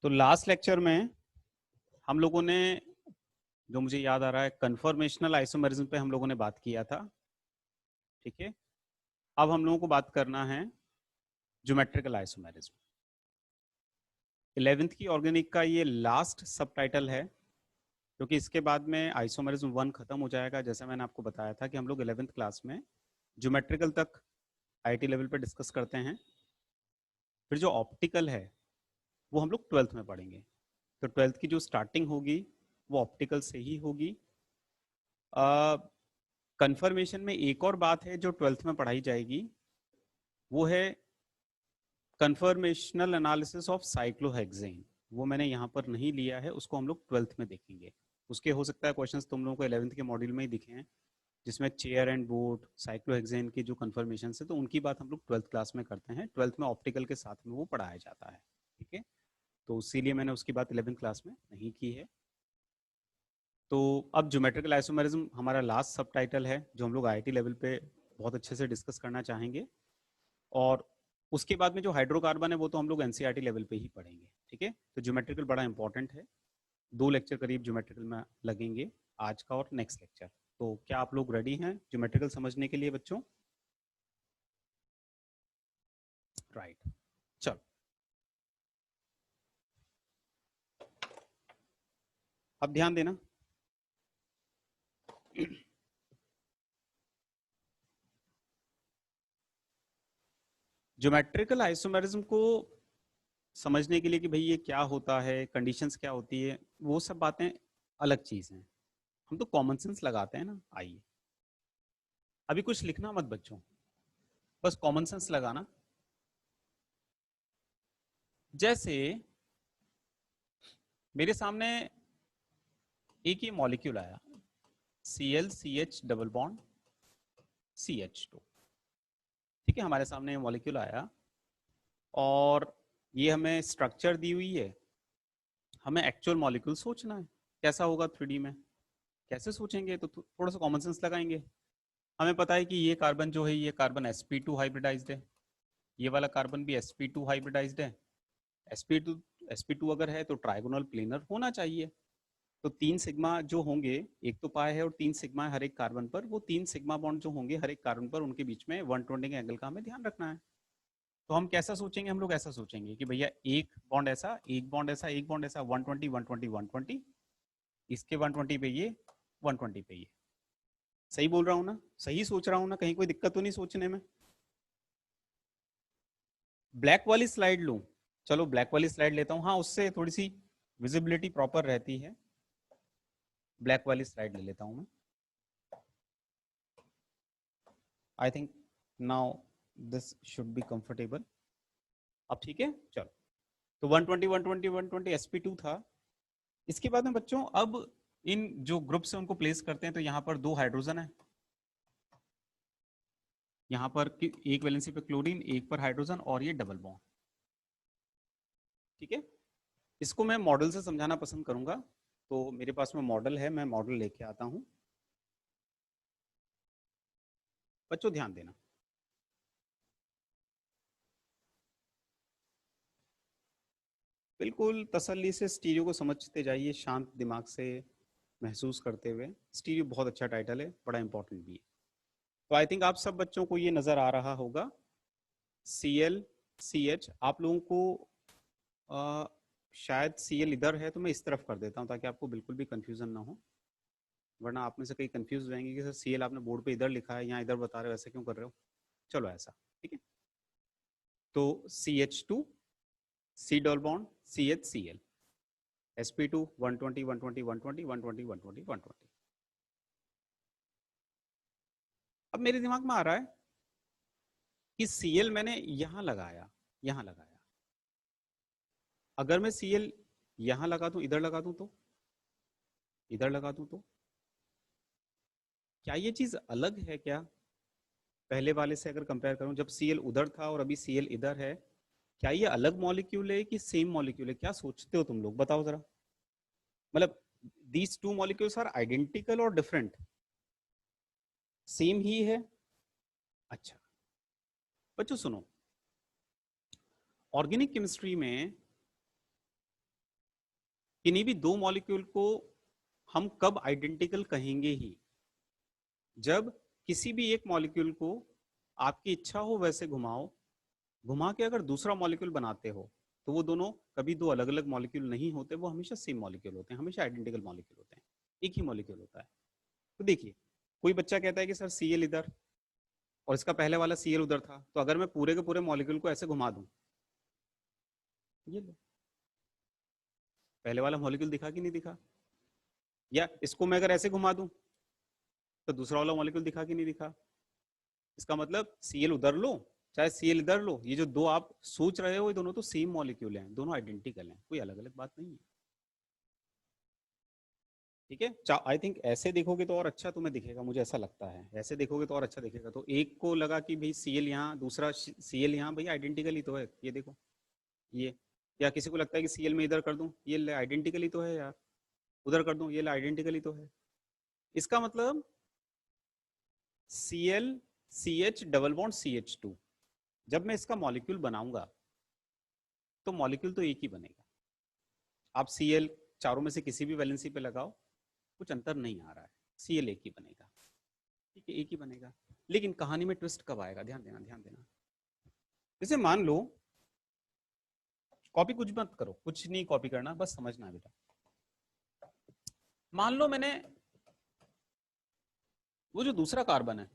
तो last lecture में हम लोगों ने, जो मुझे याद आ रहा है, कन्फॉर्मेशनल आइसोमेरिज्म पे हम लोगों ने बात किया था। ठीक है, अब हम लोगों को बात करना है ज्योमेट्रिकल आइसोमेरिज्म। 11th की ऑर्गेनिक का ये लास्ट सब टाइटल है, क्योंकि इसके बाद में आइसोमेरिज्म 1 खत्म हो जाएगा। जैसे मैंने आपको बताया था कि हम लोग 11th क्लास में ज्योमेट्रिकल तक आईटी लेवल पे डिस्कस करते हैं, फिर जो ऑप्टिकल है वो हम लोग 12th में पढ़ेंगे। तो 12th की जो स्टार्टिंग होगी वो ऑप्टिकल से ही होगी। कन्फर्मेशन में एक और बात है जो 12th में पढ़ाई जाएगी, वो है कन्फर्मेशनल एनालिसिस ऑफ साइक्लोहेक्सेन। वो मैंने यहाँ पर नहीं लिया है, उसको हम लोग 12th में देखेंगे। उसके हो सकता है क्वेश्चंस तुम लोगों को 11th के मॉड्यूल में ही दिखे हैं, जिसमें चेयर एंड बोर्ड साइक्लोहेक्सेन के जो कन्फर्मेशन है, तो उनकी बात हम लोग 12th क्लास में करते हैं। 12th में ऑप्टिकल के साथ में वो पढ़ाया जाता है। ठीक है, तो इसीलिए मैंने उसकी बात 11th क्लास में नहीं की है। तो अब ज्योमेट्रिकल आइसोमेरिज्म हमारा लास्ट सब टाइटल है, जो हम लोग आईआईटी लेवल पे बहुत अच्छे से डिस्कस करना चाहेंगे। और उसके बाद में जो हाइड्रोकार्बन है वो तो हम लोग एनसीईआरटी लेवल पे ही पढ़ेंगे। ठीक है, तो ज्योमेट्रिकल बड़ा इंपॉर्टेंट है। 2 लेक्चर करीब ज्योमेट्रिकल में लगेंगे, आज का और नेक्स्ट लेक्चर। तो क्या आप लोग रेडी हैं ज्योमेट्रिकल समझने के लिए बच्चों? राइट, चलो अब ध्यान देना। ज्योमेट्रिकल आइसोमेरिज्म को समझने के लिए कि भाई ये क्या होता है, कंडीशंस क्या होती है, वो सब बातें अलग चीज हैं। हम तो कॉमन सेंस लगाते हैं ना। आइए, अभी कुछ लिखना मत बच्चों, बस कॉमन सेंस लगाना। जैसे मेरे सामने एक ही मॉलिक्यूल आया, Cl CH double bond CH2। ठीक है, हमारे सामने मॉलिक्यूल आया और ये हमें स्ट्रक्चर दी हुई है। हमें एक्चुअल मॉलिक्यूल सोचना है कैसा होगा 3D में। कैसे सोचेंगे? तो थोड़ा सा कॉमन सेंस लगाएंगे। हमें पता है कि ये कार्बन जो है, ये कार्बन sp2 हाइब्रिडाइज्ड है, ये वाला कार्बन भी sp2 हाइब्रिडाइज्ड है। sp2 अगर है तो ट्राइगोनल प्लेनर होना चाहिए। तो 3 सिग्मा जो होंगे, एक तो पाए है और 3 सिग्मा है हर एक कार्बन पर, वो 3 सिग्मा बॉन्ड जो होंगे हर एक कार्बन पर, उनके बीच में 120 के एंगल का हमें ध्यान रखना है। तो हम कैसा सोचेंगे? हम लोग ऐसा सोचेंगे कि भैया एक बॉन्ड ऐसा, एक बॉन्ड ऐसा, एक बॉन्ड ऐसा, 120 120 120, इसके 120 पे ये, 120 पे ये। सही बोल रहा हूँ ना? सही सोच रहा हूँ ना? कहीं कोई दिक्कत तो नहीं सोचने में? ब्लैक वाली स्लाइड लूँ? चलो ब्लैक वाली स्लाइड लेता हूँ, हाँ उससे थोड़ी सी विजिबिलिटी प्रॉपर रहती है। ब्लैक वाली स्लाइड ले लेता हूँ मैं। I think now this should be comfortable. अब ठीक है, चलो। तो 120 120 120 sp2 था। इसके बाद में बच्चों अब इन जो ग्रुप से उनको प्लेस करते हैं, तो यहाँ पर 2 हाइड्रोजन है। यहाँ पर एक वैलेंसी पे क्लोरीन, एक पर हाइड्रोजन, और ये डबल बॉन्ड। ठीक है, इसको मैं मॉडल से समझाना पसंद करूंगा। तो मेरे पास में मॉडल है, मैं मॉडल लेके आता हूं। बच्चों ध्यान देना। बिल्कुल तसल्ली से स्टीरियो को समझते जाइए, शांत दिमाग से महसूस करते हुए। स्टीरियो बहुत अच्छा टाइटल है, बड़ा इंपॉर्टेंट भी है। तो आई थिंक आप सब बच्चों को ये नजर आ रहा होगा, ClCH। आप लोगों को शायद Cl इधर है, तो मैं इस तरफ कर देता हूँ ताकि आपको बिल्कुल भी कंफ्यूजन ना हो, वरना आप में से कई कंफ्यूज रहेंगे कि सर Cl आपने बोर्ड पे इधर लिखा है, यहाँ इधर बता रहे हो, ऐसे क्यों कर रहे हो? चलो ऐसा, ठीक है। तो CH2 C double bond CHCl, sp2 120 120 120 120 120 120। अब मेरे दिमाग में आ रहा है कि Cl मैंने यहां लगाया, यहां लगाया। अगर मैं Cl यहां लगा दूं, इधर लगा दूं, तो इधर लगा दूं, तो क्या ये चीज अलग है क्या? पहले वाले से अगर कंपेयर करूं, जब Cl उधर था और अभी Cl इधर है, क्या ये अलग मॉलिक्यूल है कि सेम मॉलिक्यूल है? क्या सोचते हो तुम लोग, बताओ जरा। मतलब these two molecules are identical or different? Same ही है। अच्छा बच्चों सुनो, ऑर्गेनिक केमिस्ट्री में किन्हीं भी दो मॉलिक्यूल को हम कब आइडेंटिकल कहेंगे ही, जब किसी भी एक मॉलिक्यूल को आपकी इच्छा हो वैसे घुमाओ, घुमा के अगर दूसरा मॉलिक्यूल बनाते हो तो वो दोनों कभी दो अलग अलग मॉलिक्यूल नहीं होते, वो हमेशा सेम मॉलिक्यूल होते हैं, हमेशा आइडेंटिकल मॉलिक्यूल होते हैं, एक ही मॉलिक्यूल होता है। तो देखिए, कोई बच्चा कहता है कि सर Cl इधर और इसका पहले वाला Cl उधर था, तो अगर मैं पूरे के पूरे मॉलिक्यूल को ऐसे घुमा दूं, ये लो, पहले वाला मॉलिक्यूल दिखा कि नहीं दिखा, या इसको मैं अगर ऐसे घुमा दूं तो दूसरा वाला मॉलिक्यूल दिखा कि नहीं दिखा। इसका मतलब Cl उधर लो चाहे Cl इधर लो, ये जो दो आप सोच रहे हो ये दोनों तो सेम मॉलिक्यूल हैं, दोनों आइडेंटिकल हैं, कोई अलग अलग बात नहीं है। ठीक है, आई थिंक ऐसे देखोगे तो और अच्छा तुम्हें दिखेगा, मुझे ऐसा लगता है ऐसे देखोगे तो और अच्छा दिखेगा। तो एक को लगा कि भाई Cl यहाँ, दूसरा Cl यहाँ, भाई आइडेंटिकल ही तो है, ये देखो ये, या किसी को लगता है कि Cl में इधर कर दूं, ये आइडेंटिकल ही तो है यार, उधर कर दूं, ये आइडेंटिकल ही तो है। इसका मतलब Cl CH double bond CH2, जब मैं इसका मॉलिक्यूल बनाऊंगा तो मॉलिक्यूल तो एक ही बनेगा। आप Cl चारों में से किसी भी वैलेंसी पे लगाओ, कुछ अंतर नहीं आ रहा है, Cl एक ही बनेगा, ठीक है, एक ही बनेगा। लेकिन कहानी में ट्विस्ट कब आएगा, ध्यान देना ध्यान देना। जैसे मान लो, कॉपी कुछ मत करो, कुछ नहीं कॉपी करना, बस समझना है बेटा। मान लो मैंने वो जो दूसरा कार्बन है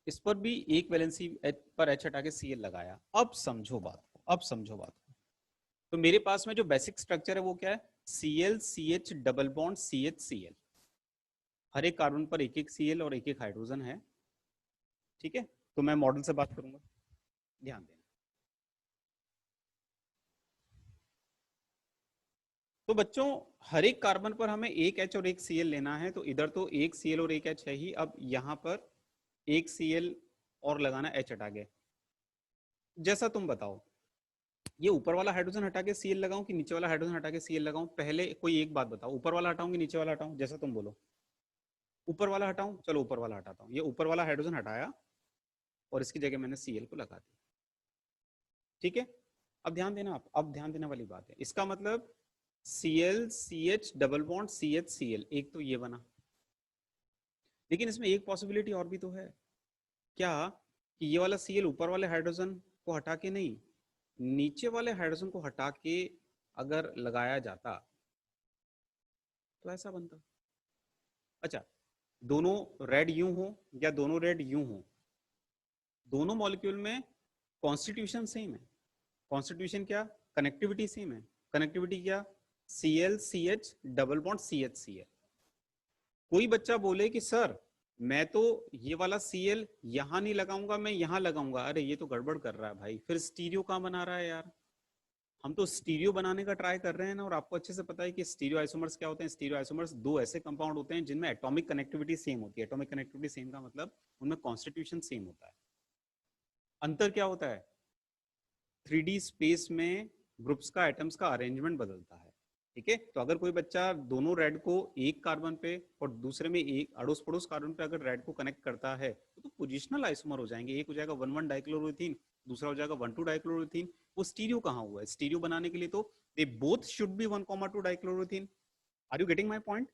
इस पर भी एक वैलेंसी पर H हटा के Cl लगाया। अब समझो बात को, अब समझो बात को। तो मेरे पास में जो बेसिक स्ट्रक्चर है वो क्या है, Cl CH double bond CH Cl, हर एक कार्बन पर एक एक Cl और एक एक हाइड्रोजन है। ठीक है, तो मैं मॉडल से बात करूंगा, ध्यान देना। तो बच्चों, हर एक कार्बन पर हमें एक H और एक Cl लेना है, तो इधर तो एक Cl और एक H है ही, अब यहाँ पर एक Cl और लगाना H हटा के। जैसा तुम बताओ, ये ऊपर वाला हाइड्रोजन हटा के Cl लगाऊं कि नीचे वाला हाइड्रोजन हटा के Cl लगाऊं? पहले कोई एक बात बताओ, ऊपर वाला हटाऊं कि नीचे वाला हटाऊं, जैसा तुम बोलो। ऊपर वाला हटाऊं, चलो ऊपर वाला हटाता हूं। ये ऊपर वाला हाइड्रोजन हटाया और इसकी जगह मैंने Cl को लगा दिया। ठीक है, अब ध्यान देना, आप अब ध्यान देने वाली बात है। इसका मतलब Cl CH double bond CH Cl, एक तो ये बना। लेकिन इसमें एक पॉसिबिलिटी और भी तो है, क्या कि ये वाला Cl ऊपर वाले हाइड्रोजन को हटा के नहीं, नीचे वाले हाइड्रोजन को हटा के अगर लगाया जाता तो ऐसा बनता। अच्छा, दोनों रेड यूं हो या दोनों रेड यूं हो, दोनों मॉलिक्यूल में कॉन्स्टिट्यूशन सेम है। कॉन्स्टिट्यूशन क्या, कनेक्टिविटी सेम है। कनेक्टिविटी क्या, Cl CH double bond CH Cl। कोई बच्चा बोले कि सर मैं तो ये वाला Cl यहां नहीं लगाऊंगा, मैं यहां लगाऊंगा, अरे ये तो गड़बड़ कर रहा है भाई, फिर स्टीरियो कहां बना रहा है यार? हम तो स्टीरियो बनाने का ट्राई कर रहे हैं ना, और आपको अच्छे से पता है कि स्टीरियो आइसोमर्स क्या होते हैं। स्टीरियो आइसोमर्स दो ऐसे कंपाउंड होते हैं जिनमें एटॉमिक कनेक्टिविटी सेम होती है। एटॉमिक कनेक्टिविटी सेम का मतलब उनमें कॉन्स्टिट्यूशन सेम होता है। अंतर क्या होता है, 3D स्पेस में ग्रुप्स का, एटम्स का अरेंजमेंट बदलता है। ठीक है, तो अगर कोई बच्चा दोनों रेड को एक कार्बन पे और दूसरे में एक अड़ोस पड़ोस कार्बन पे अगर रेड को कनेक्ट करता है तो पोजिशनल आइसोमर हो जाएंगे। एक हो जाएगा 1,1 डाइक्लोरोथीन, दूसरा हो जाएगा 1,2 डाइक्लोरोथीन। वो स्टीरियो कहाँ हुआ है? स्टीरियो बनाने के लिए तो they both should be 1,2 dichloroethene. Are you getting my point?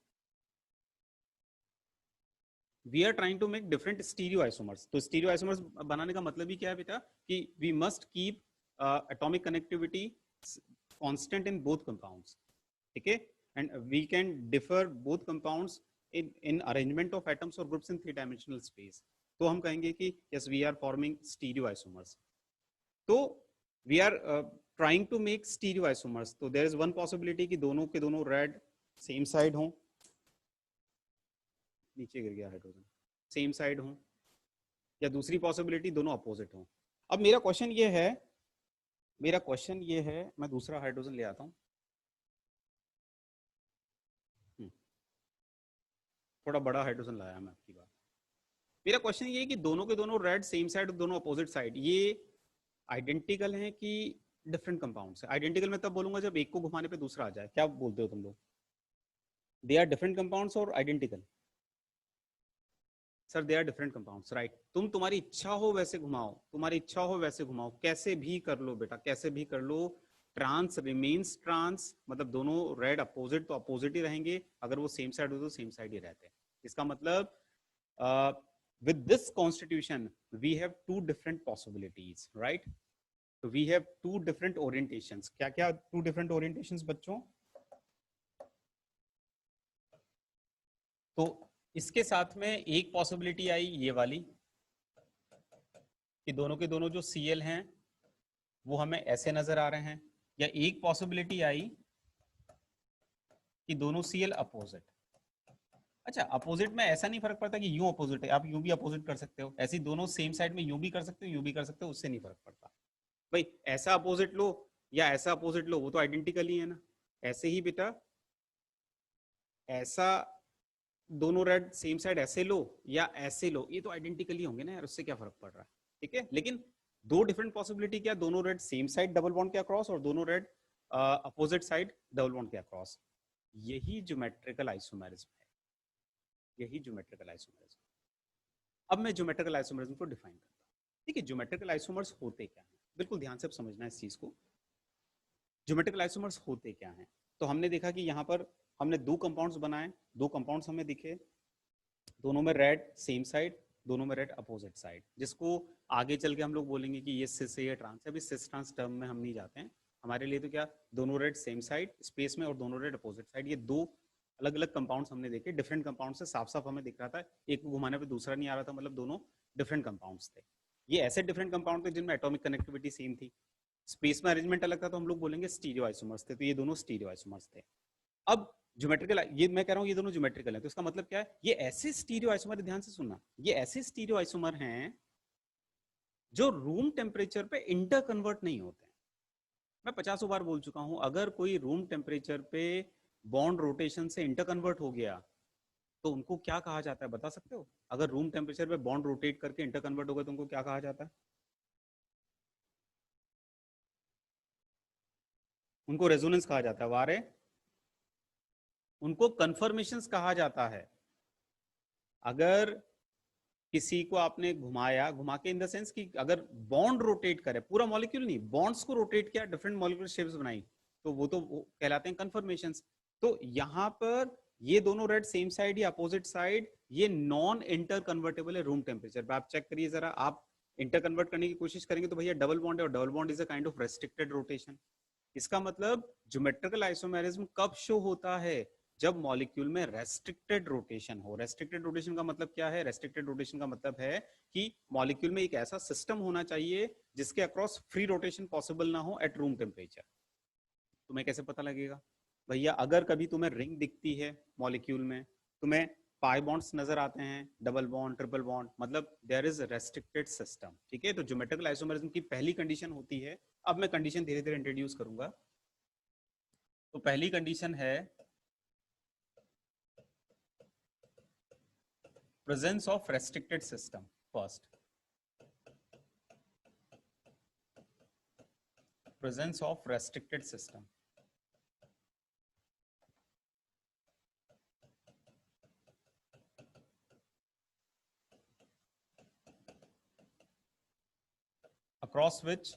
We are trying to make different stereo isomers. तो स्टीरियो आइसोमर्स बनाने का मतलब ही क्या है बेटा, कि वी मस्ट कीप atomic connectivity constant in both compounds. ठीक है, and we can differ both compounds in arrangement of atoms or groups in 3-dimensional space. तो हम कहेंगे कि yes we are forming stereoisomers. तो we are trying to make stereoisomers. तो there is one possibility कि दोनों के दोनों red same side हों, नीचे गिर गया हाइड्रोजन, सेम साइड हों, या दूसरी पॉसिबिलिटी दोनों अपोजिट हों। अब मेरा क्वेश्चन ये है, मैं दूसरा हाइड्रोजन ले आता हूं, थोड़ा बड़ा हाइड्रोजन लाया मैं आपकी बात। मेरा क्वेश्चन ये है कि दोनों के दोनों रेड सेम साइड और दोनों अपोजिट साइड, ये आइडेंटिकल हैं कि डिफरेंट कंपाउंड्स है? आइडेंटिकल मैं तब बोलूंगा जब एक को घुमाने पे दूसरा आ जाए। क्या बोलते हो तुम लोग? They are different compounds or identical? Sir they are different compounds, right. तुम्हारी इच्छा हो वैसे घुमाओ, तुम्हारी इच्छा हो वैसे घुमाओ, कैसे भी कर लो बेटा, कैसे भी कर लो। ट्रांस रिमेन्स ट्रांस, मतलब दोनों रेड अपोजिट तो अपोजिट ही रहेंगे, अगर वो सेम साइड हो तो सेम साइड ही रहते हैं। इसका मतलब with this constitution we have two different possibilities, right? So we have two different orientations. क्या क्या two different orientations बच्चों? तो इसके साथ में एक पॉसिबिलिटी आई ये वाली कि दोनों के दोनों जो Cl हैं वो हमें ऐसे नजर आ रहे हैं, या एक पॉसिबिलिटी आई कि दोनों Cl अपोजिट। अच्छा, अपोजिट में ऐसा नहीं फर्क पड़ता कि यूं अपोजिट है, आप यूं भी अपोजिट कर सकते हो, ऐसी दोनों सेम साइड में यूं भी कर सकते हो यूं भी कर सकते हो, उससे नहीं फर्क पड़ता भाई। ऐसा अपोजिट लो या ऐसा अपोजिट लो, वो तो आइडेंटिकल ही है ना। ऐसे ही बेटा, ऐसा दोनों रेड सेम साइड ऐसे लो या ऐसे लो, ये तो आइडेंटिकल ही होंगे ना यार, उससे क्या फर्क पड़ रहा है, ठीक है। लेकिन दो डिफरेंट पॉसिबिलिटी क्या, दोनों red same side double bond के अक्रॉस और दोनों red opposite side double bond के अक्रॉस। यही ज्योमेट्रिकल आइसोमेरिज्म है, यही ज्योमेट्रिकल आइसोमेरिज्म। अब मैं ज्योमेट्रिकल आइसोमेरिज्म को डिफाइन करता हूँ। ठीक है, ज्योमेट्रिकल आइसोमर्स होते क्या हैं, बिल्कुल ध्यान से समझना है इस चीज को। ज्योमेट्रिकल आइसोमर्स होते क्या हैं, तो हमने देखा कि यहाँ पर हमने दो कंपाउंड्स बनाए, दो कंपाउंड्स हमें दिखे, दोनों में रेड सेम साइड, दोनों में रेड अपोजिट साइड, जिसको आगे चल के हम लोग बोलेंगे कि ये सिस है, ये ट्रांस है। अभी सिस ट्रांस टर्म में हम नहीं जाते हैं, हमारे लिए तो क्या, दोनों रेड सेम साइड स्पेस में और दोनों रेड अपोजिट साइड, ये दो अलग अलग कंपाउंड्स हमने देखे। डिफरेंट कंपाउंड से साफ साफ हमें दिख रहा था, एक को घुमाने पे दूसरा नहीं आ रहा था, मतलब दोनों डिफरेंट कंपाउंड्स थे। ये ऐसे डिफरेंट कंपाउंड थे जिनमें एटॉमिक कनेक्टिविटी सेम थी, स्पेस में अरेंजमेंट अलग था, तो हम लोग बोलेंगे स्टीरियो आइसोमर्स थे। तो ये दोनों स्टीरियो आइसोमर्स थे। अब ज्योमेट्रिकल, ये मैं कह रहा हूँ ये दोनों ज्योमेट्रिकल है, तो इसका मतलब क्या है, ये ऐसे स्टीरियो आइसोमर, ध्यान से सुनना, ये ऐसे स्टीरियो आइसोमर हैं जो रूम टेम्परेचर पे इंटर कन्वर्ट नहीं होते हैं। मैं 50 बार बोल चुका हूं, अगर कोई रूम टेम्परेचर पे बॉन्ड रोटेशन से इंटर कन्वर्ट हो गया तो उनको क्या कहा जाता है, बता सकते हो? अगर रूम टेम्परेचर पे बॉन्ड रोटेट करके इंटर कन्वर्ट हो गया तो उनको क्या कहा जाता है? उनको रेजोनेंस कहा जाता है, वारे उनको कन्फर्मेशंस कहा जाता है। अगर किसी को आपने घुमाया, घुमा के इन द सेंस कि अगर बॉन्ड रोटेट करे, पूरा मॉलिक्यूल नहीं, बॉन्ड्स को रोटेट किया, डिफरेंट मॉलिक्यूलर शेप्स बनाई, तो वो कहलाते हैं कन्फर्मेशंस। तो यहाँ पर ये दोनों रेड सेम साइड या अपोजिट साइड, ये नॉन इंटर कन्वर्टेबल है रूम टेम्परेचर पे। आप चेक करिए जरा, आप इंटर कन्वर्ट करने की कोशिश करेंगे तो भैया डबल बॉन्ड है, और double bond is a kind of restricted rotation. इसका मतलब ज्योमेट्रिकल आइसोमेरिज्म कब शो होता है, जब मॉलिक्यूल में रेस्ट्रिक्टेड रोटेशन हो। रेस्ट्रिक्टेड रोटेशन का मतलब क्या है, रेस्ट्रिक्टेड रोटेशन का मतलब है कि मॉलिक्यूल में एक ऐसा सिस्टम होना चाहिए जिसके अक्रॉस फ्री रोटेशन पॉसिबल ना हो एट रूम टेम्परेचर। तुम्हें कैसे पता लगेगा भैया, अगर कभी तुम्हें रिंग दिखती है मॉलिक्यूल में, तुम्हें पाई बॉन्ड्स नजर आते हैं, डबल बॉन्ड ट्रिपल बॉन्ड, मतलब देयर इज रेस्ट्रिक्टेड सिस्टम। ठीक है, तो ज्योमेट्रिकल आइसोमेरिज्म की पहली कंडीशन होती है, अब मैं कंडीशन धीरे धीरे इंट्रोड्यूस करूंगा। तो पहली कंडीशन है presence of restricted system first, presence of restricted system। across which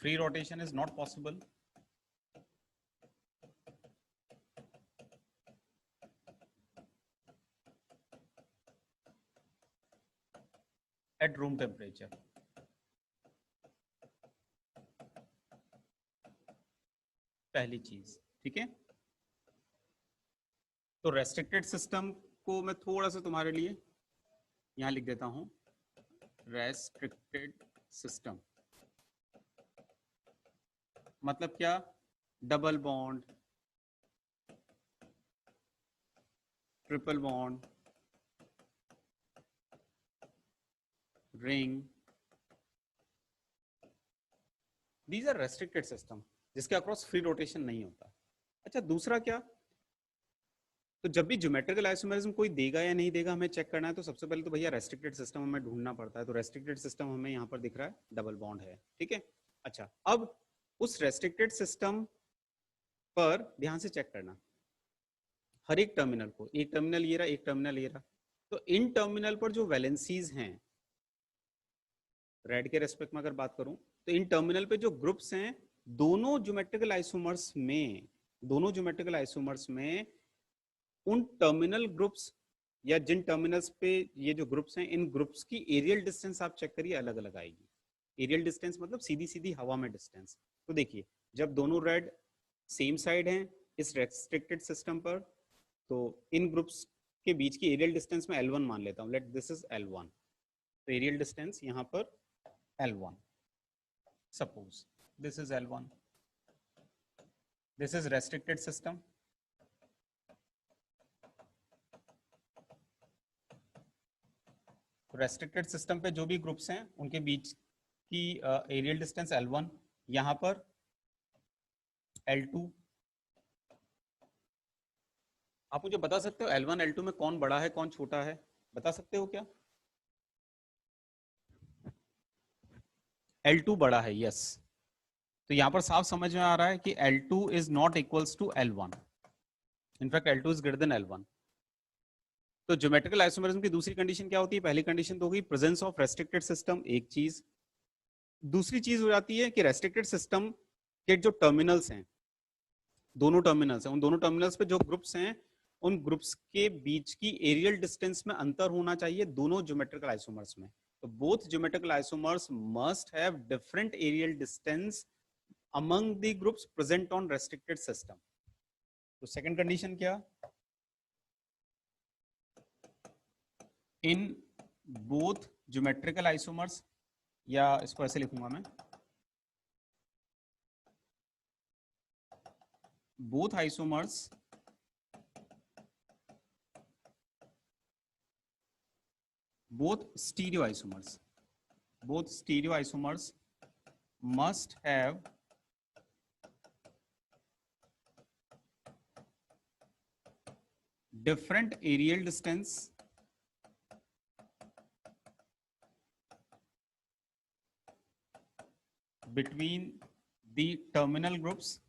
free rotation is not possible at room temperature। पहली चीज, ठीक है। तो रेस्ट्रिक्टेड सिस्टम को मैं थोड़ा सा तुम्हारे लिए यहां लिख देता हूं, रेस्ट्रिक्टेड सिस्टम मतलब क्या, double bond, triple bond, ring, these are restricted system जिसके अक्रॉस फ्री रोटेशन नहीं होता। अच्छा, दूसरा क्या, तो जब भी ज्योमेट्रिकल आइसोमेरिज्म कोई देगा या नहीं देगा हमें चेक करना है, तो सबसे पहले तो भैया रेस्ट्रिक्टेड सिस्टम हमें ढूंढना पड़ता है। तो रेस्ट्रिक्टेड सिस्टम हमें यहाँ पर दिख रहा है, डबल बॉन्ड है, ठीक है। अच्छा, अब उस रेस्ट्रिक्टेड सिस्टम पर ध्यान से चेक करना, हर एक टर्मिनल को, एक टर्मिनल ये रहा, एक टर्मिनल ये रहा, तो इन टर्मिनल पर जो वैलेंसीज हैं रेड के रेस्पेक्ट में अगर बात करूं तो इन टर्मिनल पे जो ग्रुप्स हैं दोनों ज्योमेट्रिकल आइसोमर्स में उन टर्मिनल ग्रुप्स या जिन टर्मिनल्स पे ये जो ग्रुप्स हैं इन ग्रुप्स की एरियल डिस्टेंस आप चेक करिए अलग अलग आएगी। एरियल डिस्टेंस मतलब सीधी सीधी हवा में डिस्टेंस। तो देखिए जब दोनों रेड सेम साइड हैं इस रेस्ट्रिक्टेड सिस्टम पर तो इन ग्रुप्स के बीच की एरियल डिस्टेंस में L1 मान लेता हूँ, लेट दिस इज L1। तो एरियल डिस्टेंस यहाँ पर L1, suppose this is L1, this is restricted system. Restricted system पे जो भी ग्रुप्स हैं उनके बीच की एरियल डिस्टेंस L1, यहाँ पर L2। आप मुझे बता सकते हो L1 L2 में कौन बड़ा है कौन छोटा है, बता सकते हो क्या? L2 बड़ा है, यस। तो यहाँ पर साफ समझ में आ रहा है कि L2 is not equals to L1, in fact L2 is greater than L1। तो ज्योमेट्रिकल आइसोमरिज्म की दूसरी कंडीशन क्या होती है? पहली कंडीशन तो होगी प्रेजेंस ऑफ रेस्ट्रिक्टेड सिस्टम, एक चीज। दूसरी चीज हो जाती है कि रेस्ट्रिक्टेड सिस्टम के जो टर्मिनल्स हैं, दोनों टर्मिनल्स हैं, उन दोनों टर्मिनल्स पे जो ग्रुप्स हैं उन ग्रुप्स के बीच की एरियल डिस्टेंस में अंतर होना चाहिए दोनों ज्योमेट्रिकल आइसोमर्स में। तो both geometrical isomers must have different aerial distance among the groups present on restricted system. तो सेकंड कंडीशन क्या? इन बोथ ज्योमेट्रिकल आइसोमर्स, या इसको ऐसे लिखूंगा मैं, both isomers both stereoisomers must have different areal distance between the terminal groups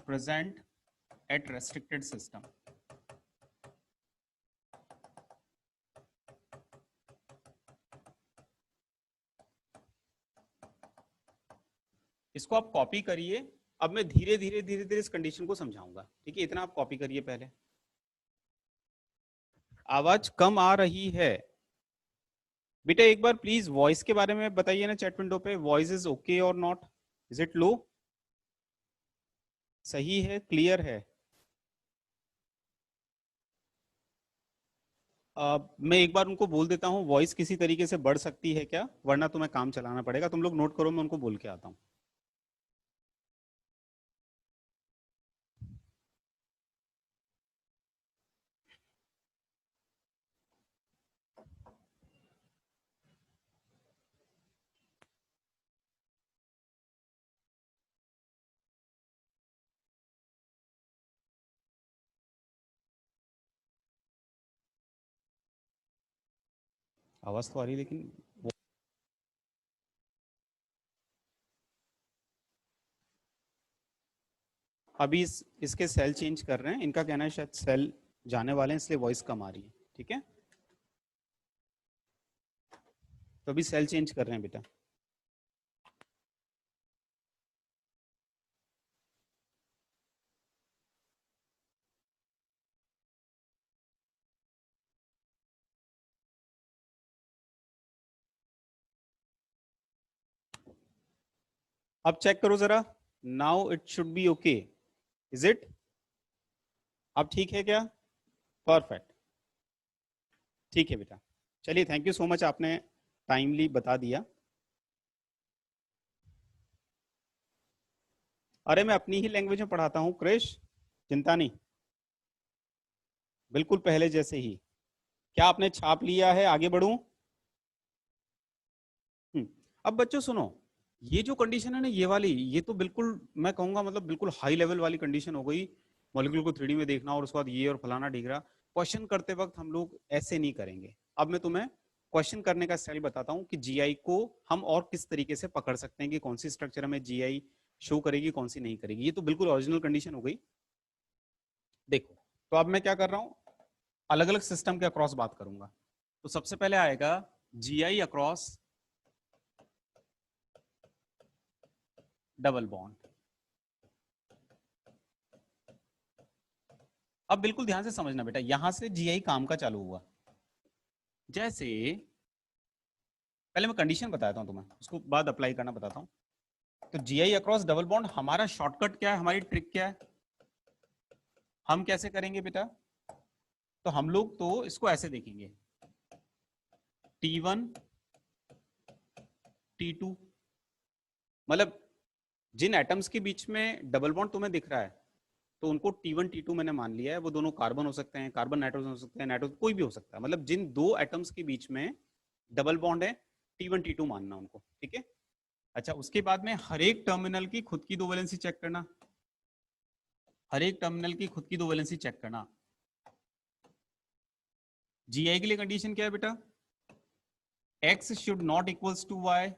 present at restricted system। इसको आप copy करिए। अब मैं धीरे धीरे इस कंडीशन को समझाऊंगा, ठीक है? इतना आप कॉपी करिए पहले। आवाज कम आ रही है बेटा, एक बार प्लीज वॉइस के बारे में बताइए ना चैट विंडो पे, वॉइस इज ओके और नॉट? इज इट लो? सही है, क्लियर है? मैं एक बार उनको बोल देता हूँ वॉइस किसी तरीके से बढ़ सकती है क्या, वरना तुम्हें काम चलाना पड़ेगा। तुम लोग नोट करो, मैं उनको बोल के आता हूँ। आवाज तो आ रही है लेकिन अभी इसके सेल चेंज कर रहे हैं। इनका कहना है शायद सेल जाने वाले हैं इसलिए वॉइस कम आ रही है, ठीक है? तो अभी सेल चेंज कर रहे हैं बेटा। अब चेक करो जरा, now it should be okay, is it? अब ठीक है क्या? परफेक्ट, ठीक है बेटा। चलिए, थैंक यू सो मच, आपने टाइमली बता दिया। अरे मैं अपनी ही लैंग्वेज में पढ़ाता हूँ क्रिश, चिंता नहीं, बिल्कुल पहले जैसे ही। क्या आपने छाप लिया है? आगे बढ़ूं? अब बच्चों सुनो, ये जो कंडीशन है ना ये वाली, ये तो बिल्कुल मैं कहूंगा मतलब बिल्कुल हाई लेवल वाली कंडीशन हो गई। मॉलिक्यूल को 3D में देखना और उसके बाद ये और फलाना ढिगरा। क्वेश्चन करते वक्त हम लोग ऐसे नहीं करेंगे। अब मैं तुम्हें क्वेश्चन करने का स्टाइल बताता हूँ कि जीआई को हम और किस तरीके से पकड़ सकते हैं, कि कौन सी स्ट्रक्चर हमें जीआई शो करेगी कौन सी नहीं करेगी। ये तो बिल्कुल ओरिजिनल कंडीशन हो गई। देखो, तो अब मैं क्या कर रहा हूं, अलग अलग सिस्टम के अक्रॉस बात करूंगा। तो सबसे पहले आएगा GI अक्रॉस डबल बॉन्ड। अब बिल्कुल ध्यान से समझना बेटा, यहां से GI काम का चालू हुआ। जैसे पहले मैं कंडीशन बताता हूं तुम्हें, उसको बाद अप्लाई करना बताता हूं। तो GI अक्रॉस डबल बॉन्ड, हमारा शॉर्टकट क्या है, हमारी ट्रिक क्या है, हम कैसे करेंगे बेटा? तो हम लोग तो इसको ऐसे देखेंगे, T1 T2, मतलब जिन एटम्स के बीच में डबल बॉन्ड तुम्हें दिख रहा है तो उनको T1 T2 मैंने मान लिया है। वो दोनों कार्बन हो सकते हैं, कार्बन नाइट्रोजन हो सकते हैं, नाइट्रोजन कोई भी हो सकता है, मतलब जिन दो एटम्स के बीच में डबल बॉन्ड है T1 T2 मानना उनको, ठीक है। अच्छा, उसके बाद में हर एक टर्मिनल की खुद की दो वैलेंसी चेक करना, हर एक टर्मिनल की खुद की दो वैलेंसी चेक करना। GI के लिए कंडीशन क्या है बेटा? X should not equals to Y,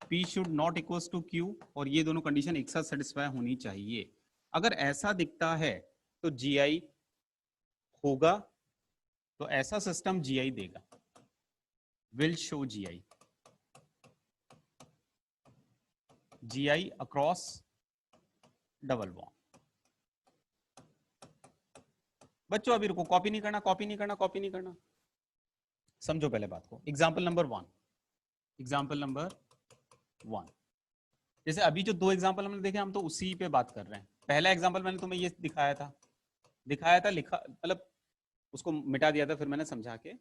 P should not equals to Q, और ये दोनों कंडीशन एक साथ सेटिस्फाई होनी चाहिए। अगर ऐसा दिखता है तो GI होगा, तो ऐसा सिस्टम GI देगा, will show GI, GI across double bond. बच्चों अभी रुको, कॉपी नहीं करना, कॉपी नहीं करना, कॉपी नहीं करना, समझो पहले बात को। एग्जाम्पल नंबर 1, एग्जाम्पल नंबर 1, जैसे अभी जो दो एग्जाम्पल हमने देखे, हम तो उसी पे बात कर रहे हैं। पहला एग्जाम्पल मैंने तुम्हें ये दिखाया था, लिखा मतलब उसको मिटा दिया था, फिर मैंने समझा के।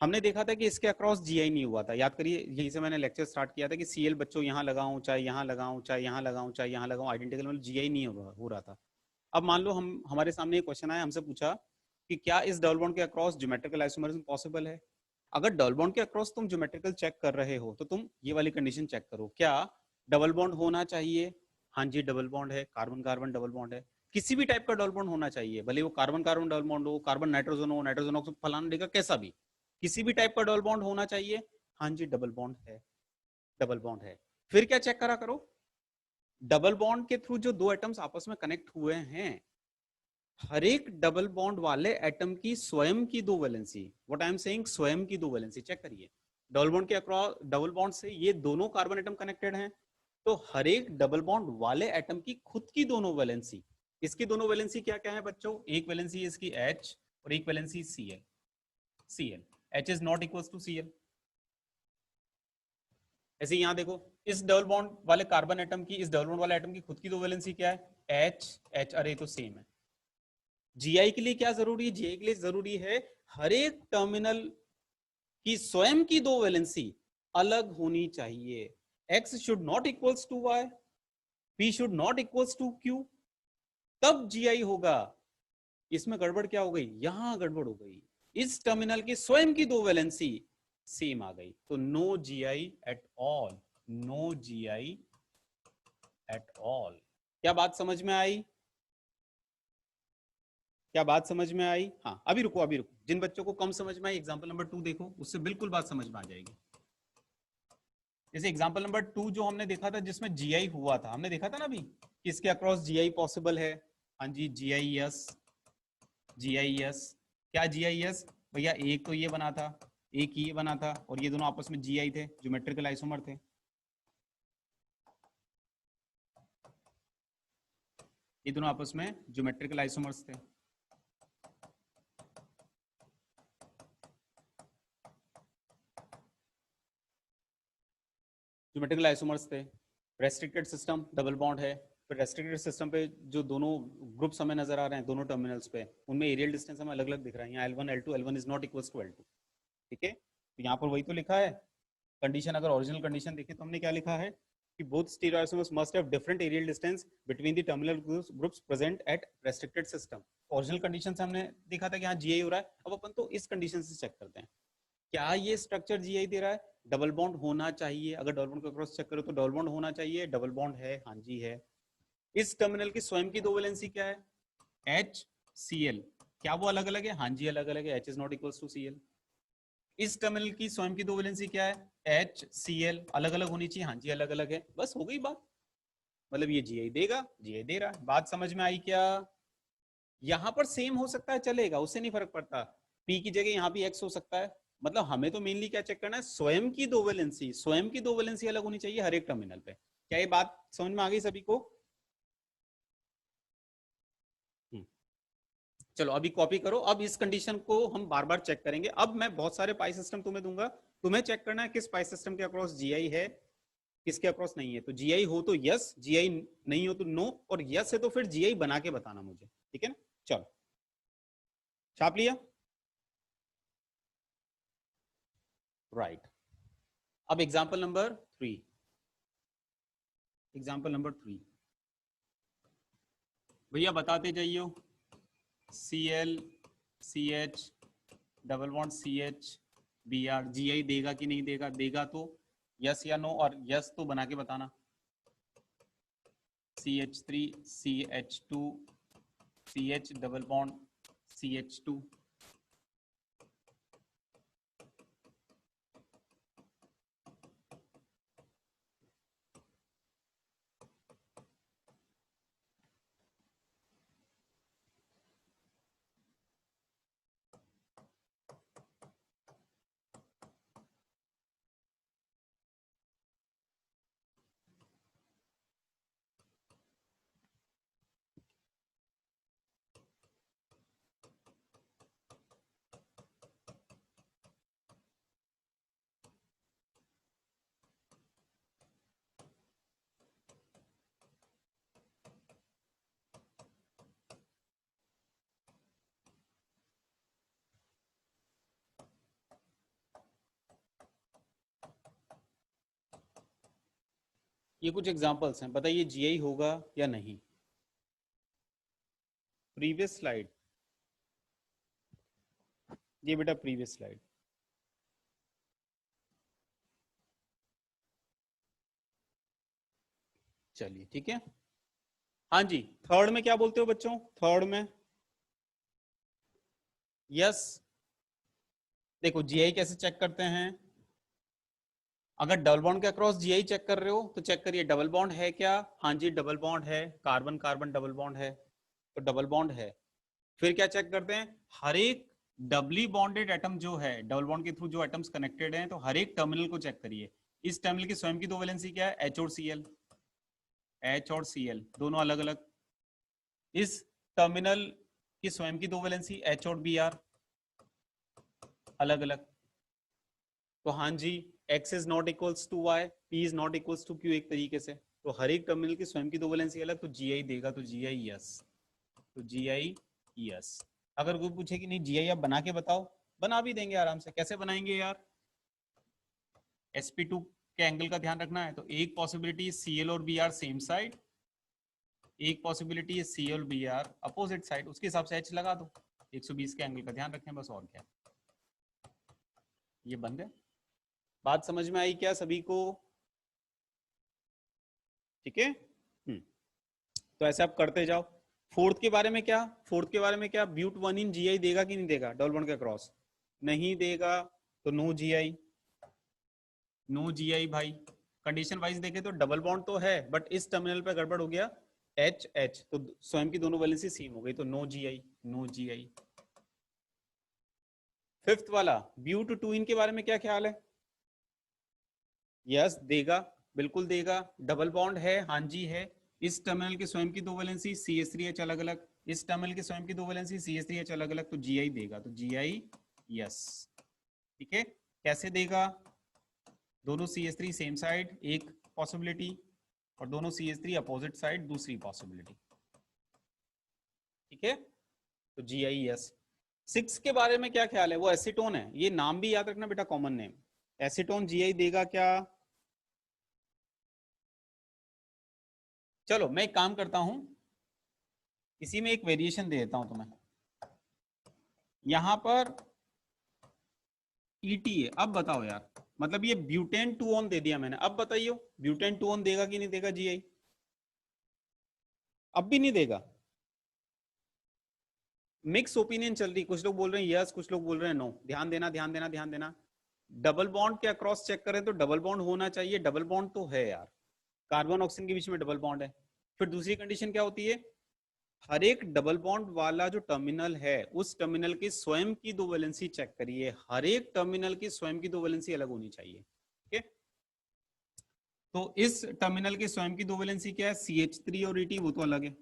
हमने देखा था कि इसके अक्रॉस GI नहीं हुआ था, याद करिए, यही से मैंने लेक्चर स्टार्ट किया था कि CL बच्चों यहाँ लगाऊं, चाहे यहाँ लगाऊं, चाहे यहाँ लगाऊं, चाहे यहाँ लगाऊं, आइडेंटिकल मतलब GI नहीं हो रहा था। अब मान लो हम, हमारे सामने एक क्वेश्चन आया, हमसे पूछा कि क्या इस डबल बॉन्ड के अक्रॉस ज्योमेट्रिकल आइसोमरिज्म पॉसिबल है। अगर डबल बॉन्ड के अक्रॉस तुम ज्योमेट्रिकल चेक कर रहे हो तो तुम ये वाली कंडीशन चेक करो, क्या डबल बॉन्ड होना चाहिए? हाँ जी डबल बॉन्ड है, कार्बन कार्बन डबल बॉन्ड है, किसी भी टाइप का डबल बॉन्ड होना चाहिए, भले वो कार्बन कार्बन डबल बॉन्ड हो, कार्बन नाइट्रोजन हो, नाइट्रोजन ऑक्सीजन फलाना डिगा कैसा भी, किसी भी टाइप का डबल बॉन्ड होना चाहिए। हाँ जी डबल बॉन्ड है, डबल बॉन्ड है। फिर क्या चेक करा करो, डबल बॉन्ड के थ्रू जो दो एटम्स आपस में कनेक्ट हुए हैं, हर एक डबल बॉन्ड वाले एटम की स्वयं की दो valency, what I am saying, स्वयं की दो वैलेंसी चेक करिए। डबल बॉन्ड के अक्रॉस, डबल बॉन्ड से ये दोनों कार्बन एटम कनेक्टेड हैं, तो हर एक डबल बॉन्ड वाले एटम की खुद की दोनों वैलेंसी, इसकी दोनों वैलेंसी क्या क्या है बच्चों? एक वैलेंसी है इसकी H और एक valency Cl, H is not equal to Cl। ऐसे यहां देखो, इस डबल बॉन्ड वाले कार्बन एटम की, इस डबल बॉन्ड वाले एटम की खुद की दो वैलेंसी क्या है? H, अरे तो सेम है। GI के लिए क्या जरूरी है? GI के लिए जरूरी है हर एक टर्मिनल की स्वयं की दो वैलेंसी अलग होनी चाहिए। X should not equals to Y, P should not equals to Q, तब GI होगा। इसमें गड़बड़ क्या हो गई? यहां गड़बड़ हो गई, इस टर्मिनल की स्वयं की दो वैलेंसी सेम आ गई, तो no GI at all, no GI at all. क्या बात समझ में आई? क्या बात समझ में आई? हाँ, अभी रुको, अभी रुको, जिन बच्चों को कम समझ में आई एग्जाम्पल नंबर 2 देखो, उससे बिल्कुल बात समझ में आ जाएगी। जैसे एग्जाम्पल नंबर 2 जो हमने देखा था, जिसमें GI हुआ था, हमने देखा था ना अभी कि इसके अक्रॉस GI पॉसिबल है। हाँ जी, GIS, GIS, क्या GIS भैया? एक तो ये बना था, एक ये बना था, और ये दोनों आपस में GI थे, ज्योमेट्रिकल आइसोमर थे। ये दोनों आपस में ज्योमेट्रिकल आइसोमर्स थे। ज्योमेट्रिकल आइसोमर्स थे। रेस्ट्रिक्टेड सिस्टम, डबल बॉन्ड है। फिर रेस्ट्रिक्टेड सिस्टम पे जो दोनों ग्रुप्स हमें नजर आ रहे हैं दोनों टर्मिनल्स पे, उनमें एरियल डिस्टेंस हमें अलग अलग दिख रहा है। यहाँ L1 L2, L1 is not equals to L2, ठीक है। तो यहाँ पर वही तो लिखा है कंडीशन। अगर ओरिजिनल कंडीशन देखें तो हमने क्या लिखा है कि both stereoisomers must have different aerial distance between the terminal groups present at restricted system. Original condition से हमने देखा था कि यहाँ GI हो रहा है। अब अपन तो इस कंडीशन से चेक करते हैं, क्या ये स्ट्रक्चर GI दे रहा है? डबल बॉन्ड होना चाहिए, अगर डबल बॉन्ड को क्रॉस चेक करो तो डबल बॉन्ड होना चाहिए, डबल बॉन्ड है, हाँ जी है। इस टर्मिनल की स्वयं की दो वैलेंसी क्या है? HCl, क्या वो अलग अलग है? हाँ जी अलग अलग है, H is not equals to Cl। इस टर्मिनल की स्वयं की दो वैलेंसी क्या है? HCl, अलग अलग होनी चाहिए, हाँ जी अलग अलग है, बस हो गई बात। मतलब ये GI देगा, GI दे रहा है। बात समझ में आई क्या? यहां पर सेम हो सकता है, चलेगा, उससे नहीं फर्क पड़ता। पी की जगह यहां भी एक्स हो सकता है। मतलब हमें तो मेनली क्या चेक करना है, स्वयं की दो वैलेंसी, स्वयं की दो वैलेंसी अलग होनी चाहिए हर एक टर्मिनल पे। क्या ये बात समझ में आ गई सभी को? चलो अभी कॉपी करो। अब इस कंडीशन को हम बार बार चेक करेंगे। अब मैं बहुत सारे पाई सिस्टम तुम्हें दूंगा, तुम्हें चेक करना है किस पाई सिस्टम के अक्रॉस जीआई है, किसके अक्रॉस नहीं है। तो जीआई हो तो यस, जीआई नहीं हो तो नो, और यस है तो फिर जीआई बना के बताना मुझे, ठीक है ना? चलो छाप लिया, राइट। अब एग्जाम्पल नंबर 3, एग्जाम्पल नंबर 3 भैया बताते जाइयो। C L C H double bond C H B R, G I देगा कि नहीं देगा? देगा तो यस या नो, और यस तो बना के बताना। C H three C H two C H double bond C H two. ये कुछ एग्जांपल्स हैं, बताइए जीआई होगा या नहीं? प्रीवियस स्लाइड, ये बेटा प्रीवियस स्लाइड। चलिए ठीक है। हाँ जी, थर्ड में क्या बोलते हो बच्चों? थर्ड में यस। देखो जीआई कैसे चेक करते हैं? अगर डबल बॉन्ड के अक्रॉस जीआई चेक कर रहे हो तो चेक करिए डबल बॉन्ड है क्या। हाँ जी डबल बॉन्ड है, कार्बन कार्बन डबल बॉन्ड है, तो डबल बॉन्ड है। फिर क्या चेक करते हैं? हर एक डबली बॉन्डेड एटम जो है, डबल बॉन्ड के थ्रू जो एटम्स कनेक्टेड हैं, तो हर एक टर्मिनल को चेक करिए। इस टर्मिनल की स्वयं की दो वैलेंसी क्या है? एच और सी एल, एच और सी एल दोनों अलग अलग। इस टर्मिनल की स्वयं की दो वैलेंसी एच और बी आर अलग अलग। तो हाँ जी, x is not equals to y, p is not equals to q, एक तरीके से। तो हर एक टर्मिनल की स्वयं की दो वैलेंसी अलग, तो जी देगा, तो जी यस, तो जी यस। अगर कोई पूछे कि नहीं जी आप बना के बताओ, बना भी देंगे आराम से। कैसे बनाएंगे यार? sp2 के एंगल का ध्यान रखना है। तो एक पॉसिबिलिटी cl और br सेम साइड, एक पॉसिबिलिटी है cl और br अपोजिट साइड, उसके हिसाब से h लगा दो। 120 के एंगल का ध्यान रखें बस, और क्या। ये बन गए। बात समझ में आई क्या सभी को? ठीक है। तो ऐसे आप करते जाओ। फोर्थ के बारे में क्या? फोर्थ के बारे में क्या? ब्यूट वन इन जीआई देगा कि नहीं देगा डबल बॉन्ड के क्रॉस? नहीं देगा तो नो जीआई, नो जीआई भाई। कंडीशन वाइज देखे तो डबल बॉन्ड तो है, बट इस टर्मिनल पे गड़बड़ हो गया, एच एच, तो स्वयं की दोनों वैलेंसी सेम हो गई, तो no GI, no GI. Fifth वाला ब्यूट टू इन के बारे में क्या ख्याल है? यस देगा, बिल्कुल देगा। डबल बॉन्ड है, हाँ जी है। इस टर्मिनल के स्वयं की दो valency C S three H अलग अलग, इस टर्मिनल के स्वयं की दो valency C S three H अलग अलग, तो जी आई देगा, तो जी आई यस। ठीक है। कैसे देगा? दोनों C S three same side एक पॉसिबिलिटी, और दोनों C S three opposite side दूसरी पॉसिबिलिटी। ठीक है, तो जी आई यस। सिक्स के बारे में क्या ख्याल है? वो एसीटोन है, ये नाम भी याद रखना बेटा, common name. Acetone ji I देगा क्या? चलो मैं एक काम करता हूं, इसी में एक वेरिएशन दे देता हूं तुम्हें। यहां पर ईटी है। अब बताओ यार, मतलब ये ब्यूटेन टू ऑन दे दिया मैंने, अब बताइए ब्यूटेन टू ऑन देगा कि नहीं देगा जीआई? अब भी नहीं देगा। मिक्स ओपिनियन चल रही, कुछ लोग बोल रहे हैं यस, कुछ लोग बोल रहे हैं नो। ध्यान देना ध्यान देना ध्यान देना। डबल बॉन्ड के अक्रॉस चेक करें तो डबल बॉन्ड होना चाहिए, डबल बॉन्ड तो है यार, कार्बन ऑक्सीजन के बीच में डबल बॉन्ड है। फिर दूसरी कंडीशन क्या होती है? हर एक डबल बॉन्ड वाला जो टर्मिनल है उस टर्मिनल की स्वयं की दो वैलेंसी चेक करिए, हर एक टर्मिनल की स्वयं की दो वैलेंसी अलग होनी चाहिए। ठीक है, तो इस टर्मिनल की स्वयं की दो वैलेंसी क्या है, CH3 और ET, वो तो अलग है।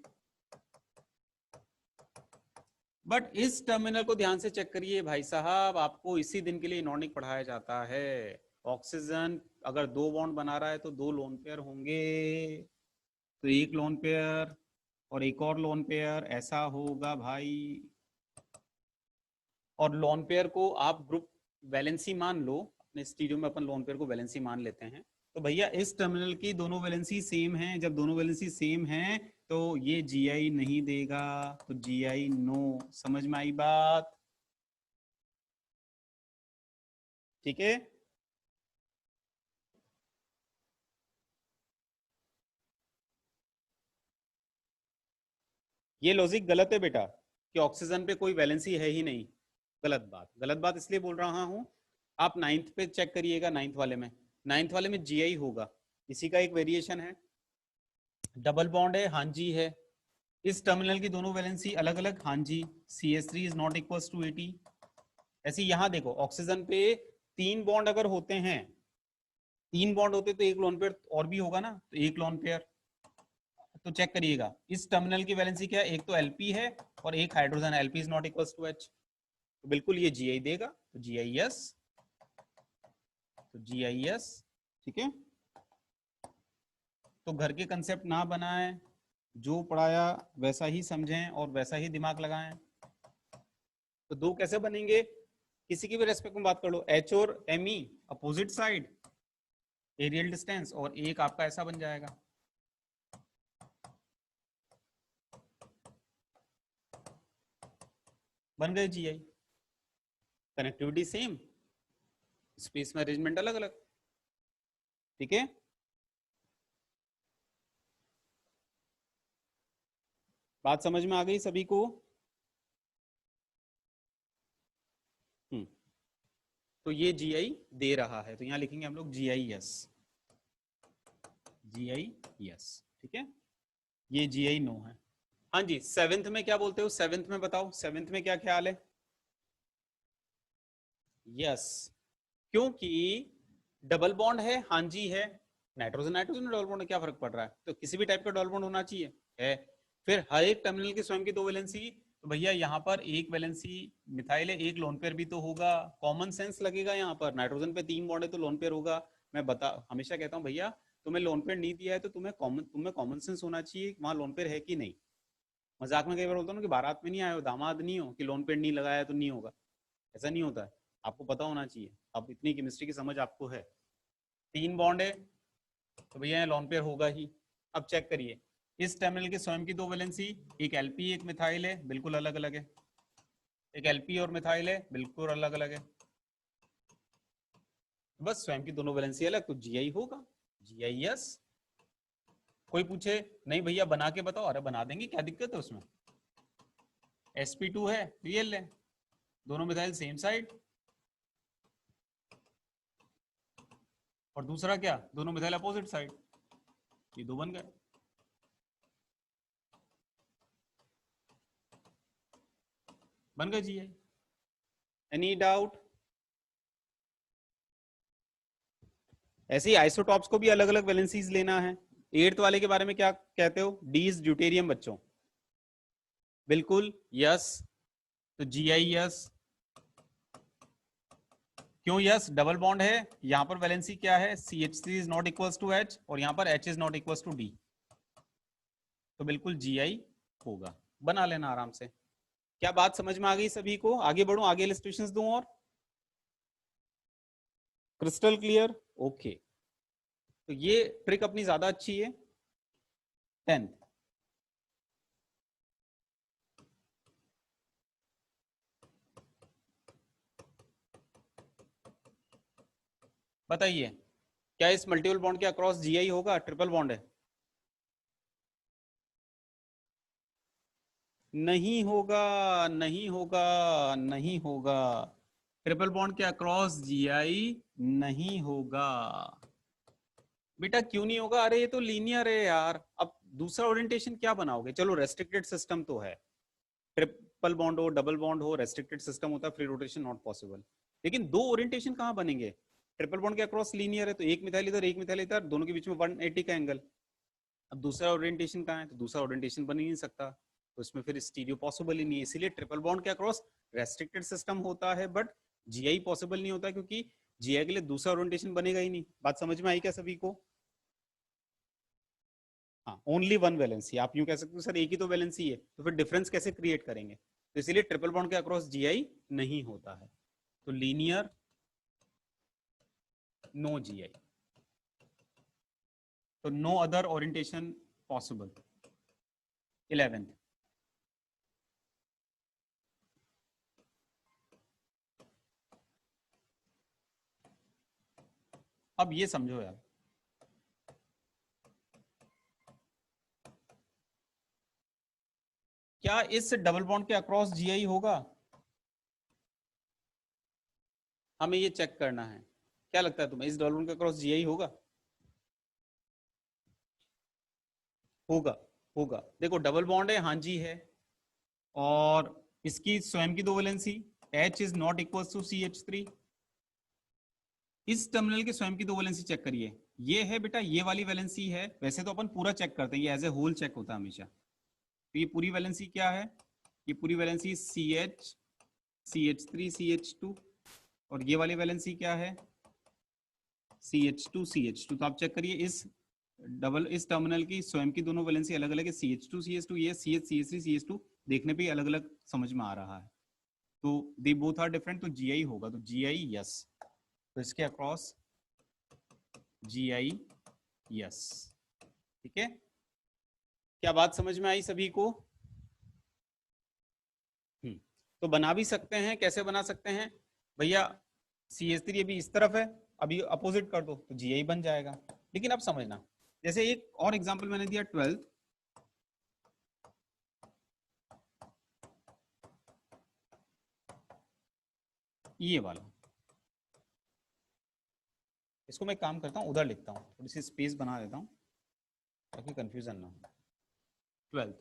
बट इस टर्मिनल को ध्यान से चेक करिए भाई साहब, आपको इसी दिन के लिए इनॉर्डिक पढ़ाया जाता है। ऑक्सीजन अगर दो बॉन्ड बना रहा है तो दो लोन पेयर होंगे, तो एक लोन पेयर और एक और लोन पेयर, ऐसा होगा भाई। और लोन पेयर को आप ग्रुप वैलेंसी मान लो, अपने स्टीरियो में अपन लोन पेयर को वैलेंसी मान लेते हैं। तो भैया इस टर्मिनल की दोनों वैलेंसी सेम है, जब दोनों वैलेंसी सेम है तो ये GI नहीं देगा, तो GI नो। समझ में आई बात? ठीक है, ये लॉजिक गलत है बेटा कि ऑक्सीजन पे कोई वैलेंसी है ही नहीं। गलत बात, गलत बात इसलिए बोल रहा हूं, आप नाइन्थ पे चेक करिएगा, नाइन्थ वाले में, नाइन्थ वाले में GI होगा, इसी का एक वेरिएशन है। डबल बॉन्ड है, हाँ जी है। इस टर्मिनल की दोनों वैलेंसी अलग अलग, हाँ जी। CH3 is not equal to 80। ऐसे यहां देखो, ऑक्सीजन पे तीन बॉन्ड अगर होते हैं, तीन बॉन्ड होते तो एक लोन पेयर और भी होगा ना, तो एक लोन पेयर। तो चेक करिएगा इस टर्मिनल की वैलेंसी क्या है, एक तो Lp है और एक hydrogen, Lp is not equal to H, तो बिल्कुल ये GI देगा, तो GIS, तो GIS। ठीक है, तो घर के कंसेप्ट ना बनाएं, जो पढ़ाया वैसा ही समझें और वैसा ही दिमाग लगाएं। तो दो कैसे बनेंगे, किसी की भी रेस्पेक्ट में बात कर लो, H और Me opposite side, aerial distance, और एक आपका ऐसा बन जाएगा। बन गए GI, कनेक्टिविटी सेम, स्पेस में अरेंजमेंट अलग अलग। ठीक है, बात समझ में आ गई सभी को? हम्म, तो ये GI दे रहा है, तो यहां लिखेंगे हम लोग GIS, GIS। ठीक है, ये GI नो है। हाँ जी, सेवेंथ में क्या बोलते हो, सेवेंथ में बताओ, सेवेंथ में क्या ख्याल है? यस, क्योंकि डबल बॉन्ड है, हाँ जी है। नाइट्रोजन नाइट्रोजन डबल बॉन्ड, क्या फर्क पड़ रहा है, तो किसी भी टाइप का डबल बॉन्ड होना चाहिए, है। फिर हर एक टर्मिनल की स्वयं की दो वैलेंसी, तो भैया यहाँ पर एक वैलेंसी मिथाइल है, एक लोन पेयर भी तो होगा, कॉमन सेंस लगेगा। यहाँ पर नाइट्रोजन पे तीन बॉन्ड है तो लोन पेयर होगा। मैं बता हमेशा कहता हूँ भैया, तुम्हें लोन पेयर नहीं दिया है तो तुम्हें कॉमन सेंस होना चाहिए वहां लोन पेयर है कि नहीं। मजाक में कई बार बोलता हूँ ना कि बारात में नहीं आए हो, दामाद नहीं हो कि लोन पेयर नहीं लगाया तो नहीं होगा, ऐसा नहीं होता है। आपको पता होना चाहिए, अब इतनी केमिस्ट्री की समझ आपको है। तीन बॉन्ड है तो भैया यहाँ लॉन पेयर होगा ही। अब चेक करिए, इस टर्मिनल की स्वयं की दो वैलेंसी, एक Lp एक मिथाइल है, बिल्कुल अलग अलग है। एक Lp और मिथाइल है, बिल्कुल अलग अलग है। बस स्वयं की दोनों वैलेंसी अलग, तो GI होगा, GIS। कोई पूछे नहीं भैया बना के बताओ, अरे बना देंगे, क्या दिक्कत है उसमें। sp2 है तो ये ले, दोनों मिथाइल सेम साइड, और दूसरा क्या, दोनों मिथाइल अपोजिट साइड, ये दो बन गए। बन गए GI। Any doubt? ऐसे ही आइसोटॉप्स को भी अलग अलग वैलेंसीज लेना है। एट्थ वाले के बारे में क्या कहते हो, डी इज ड्यूटेरियम बच्चों, बिल्कुल यस, तो GI यस। क्यों यस, डबल बॉन्ड है, यहां पर वैलेंसी क्या है, CH3 is not equal to H, और यहां पर H is not equal to D, तो बिल्कुल GI होगा। बना लेना आराम से। क्या बात समझ में आ गई सभी को? आगे बढ़ो, आगे इलस्ट्रेशंस दूं और क्रिस्टल क्लियर? ओके, तो ये ट्रिक अपनी ज्यादा अच्छी है। 10th, बताइए क्या इस मल्टीपल बॉन्ड के अक्रॉस GI होगा, ट्रिपल बॉन्ड है? नहीं होगा, नहीं होगा, नहीं होगा। ट्रिपल बॉन्ड के अक्रॉस GI नहीं होगा। बेटा क्यों नहीं होगा, अरे ये तो लीनियर है यार। अब दूसरा ओरिएंटेशन क्या बनाओगे? चलो रेस्ट्रिक्टेड सिस्टम तो है, ट्रिपल बॉन्ड हो, डबल बॉन्ड हो, रेस्ट्रिक्टेड सिस्टम होता है, फ्री रोटेशन नॉट पॉसिबल। लेकिन दो ओरिएंटेशन कहाँ बनेंगे? ट्रिपल बॉन्ड के अक्रॉस लीनियर है, तो एक मिथाइल इधर एक मिथाइल इधर, दोनों के बीच में 180 का एंगल। अब दूसरा ओरिएंटेशन कहाँ है? तो दूसरा ओरिएंटेशन बन ही नहीं सकता, तो इसमें फिर स्टीरियो पॉसिबल ही नहीं है। इसीलिए ट्रिपल बॉन्ड के अक्रॉस रेस्ट्रिक्टेड सिस्टम होता है, बट जीआई पॉसिबल नहीं होता, क्योंकि जीआई के लिए दूसरा ओरिएंटेशन बनेगा ही नहीं। बात समझ में आई क्या सभी को? हाँ, ओनली वन वैलेंसी। आप यूं कह सकते हो सर एक ही तो वैलेंसी है, तो फिर डिफरेंस कैसे क्रिएट करेंगे? तो इसीलिए ट्रिपल बॉन्ड के अक्रॉस जीआई नहीं होता है, तो लीनियर नो जीआई, तो no other orientation possible. 11th, अब ये समझो यार, क्या इस डबल बॉन्ड के अक्रॉस जीआई होगा? हमें ये चेक करना है। क्या लगता है तुम्हें, इस डबल बॉन्ड के अक्रॉस जीआई होगा? होगा, होगा। देखो डबल बॉन्ड है, हाँ जी है, और इसकी स्वयं की दो valency H is not equal to CH3। इस टर्मिनल के स्वयं की दो वैलेंसी चेक करिए, ये है बेटा, ये वाली वैलेंसी है। वैसे तो अपन पूरा चेक करते हैं, ये एज ए होल चेक होता है हमेशा। तो ये पूरी वैलेंसी क्या है? ये पूरी वैलेंसी CH, CH3, CH2, और ये वाली वैलेंसी क्या है? CH2, CH2। तो आप चेक करिए, इस टर्मिनल की स्वयं की दोनों वैलेंसी अलग अलग है, CH2, CH2, ये CH, CH3, CH2 देखने पे ही अलग अलग समझ में आ रहा है, तो दे बोथ आर डिफरेंट, तो GI होगा, तो GI यस। तो इसके अक्रॉस GI यस। ठीक है, क्या बात समझ में आई सभी को? तो बना भी सकते हैं, कैसे बना सकते हैं भैया? CH3 अभी इस तरफ है, अभी अपोजिट कर दो तो GI बन जाएगा। लेकिन अब समझना, जैसे एक और एग्जांपल मैंने दिया 12, ये वाला, इसको मैं काम करता हूँ उधर लिखता हूँ, थोड़ी सी स्पेस बना देता हूँ ताकि कंफ्यूजन ना हो। 12,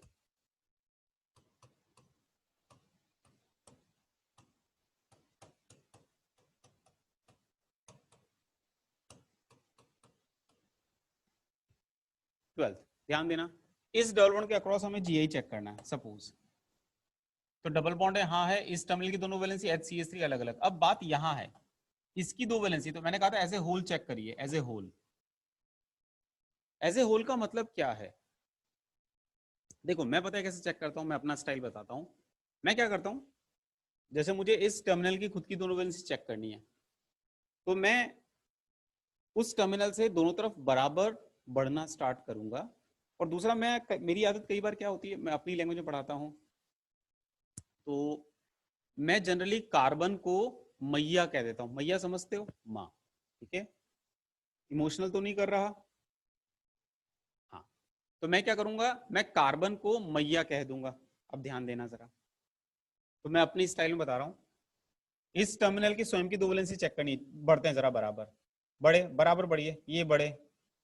ध्यान देना, इस डबल बॉन्ड के अक्रॉस हमें GI चेक करना है सपोज। तो डबल बॉन्ड है, हाँ है, इस टर्मिनल की दोनों वैलेंसी HCH3 अलग अलग। अब बात यहाँ है, इसकी दो वैलेंसी, तो मैंने कहा था एज ए होल चेक करिए, as a whole. As a whole का मतलब क्या है? देखो मैं पता है कैसे चेक करता हूँ, मैं अपना स्टाइल बताता हूँ। मैं क्या करता हूँ, जैसे मुझे इस टर्मिनल की खुद की दोनों वैलेंसी चेक करनी है, तो मैं उस टर्मिनल से दोनों तरफ बराबर बढ़ना स्टार्ट करूंगा। और दूसरा, मेरी आदत कई बार क्या होती है, मैं अपनी लैंग्वेज में पढ़ाता हूँ, तो मैं जनरली कार्बन को मैया कह देता हूँ। मैया समझते हो? माँ। ठीक है, इमोशनल तो नहीं कर रहा? हाँ, तो मैं क्या करूंगा, मैं कार्बन को मैया कह दूंगा। अब ध्यान देना जरा, तो मैं अपनी स्टाइल में बता रहा हूँ। इस टर्मिनल की स्वयं की दो वैलेंसी चेक करनी, बढ़ते हैं जरा बराबर, बड़े बराबर बढ़िए, ये बड़े,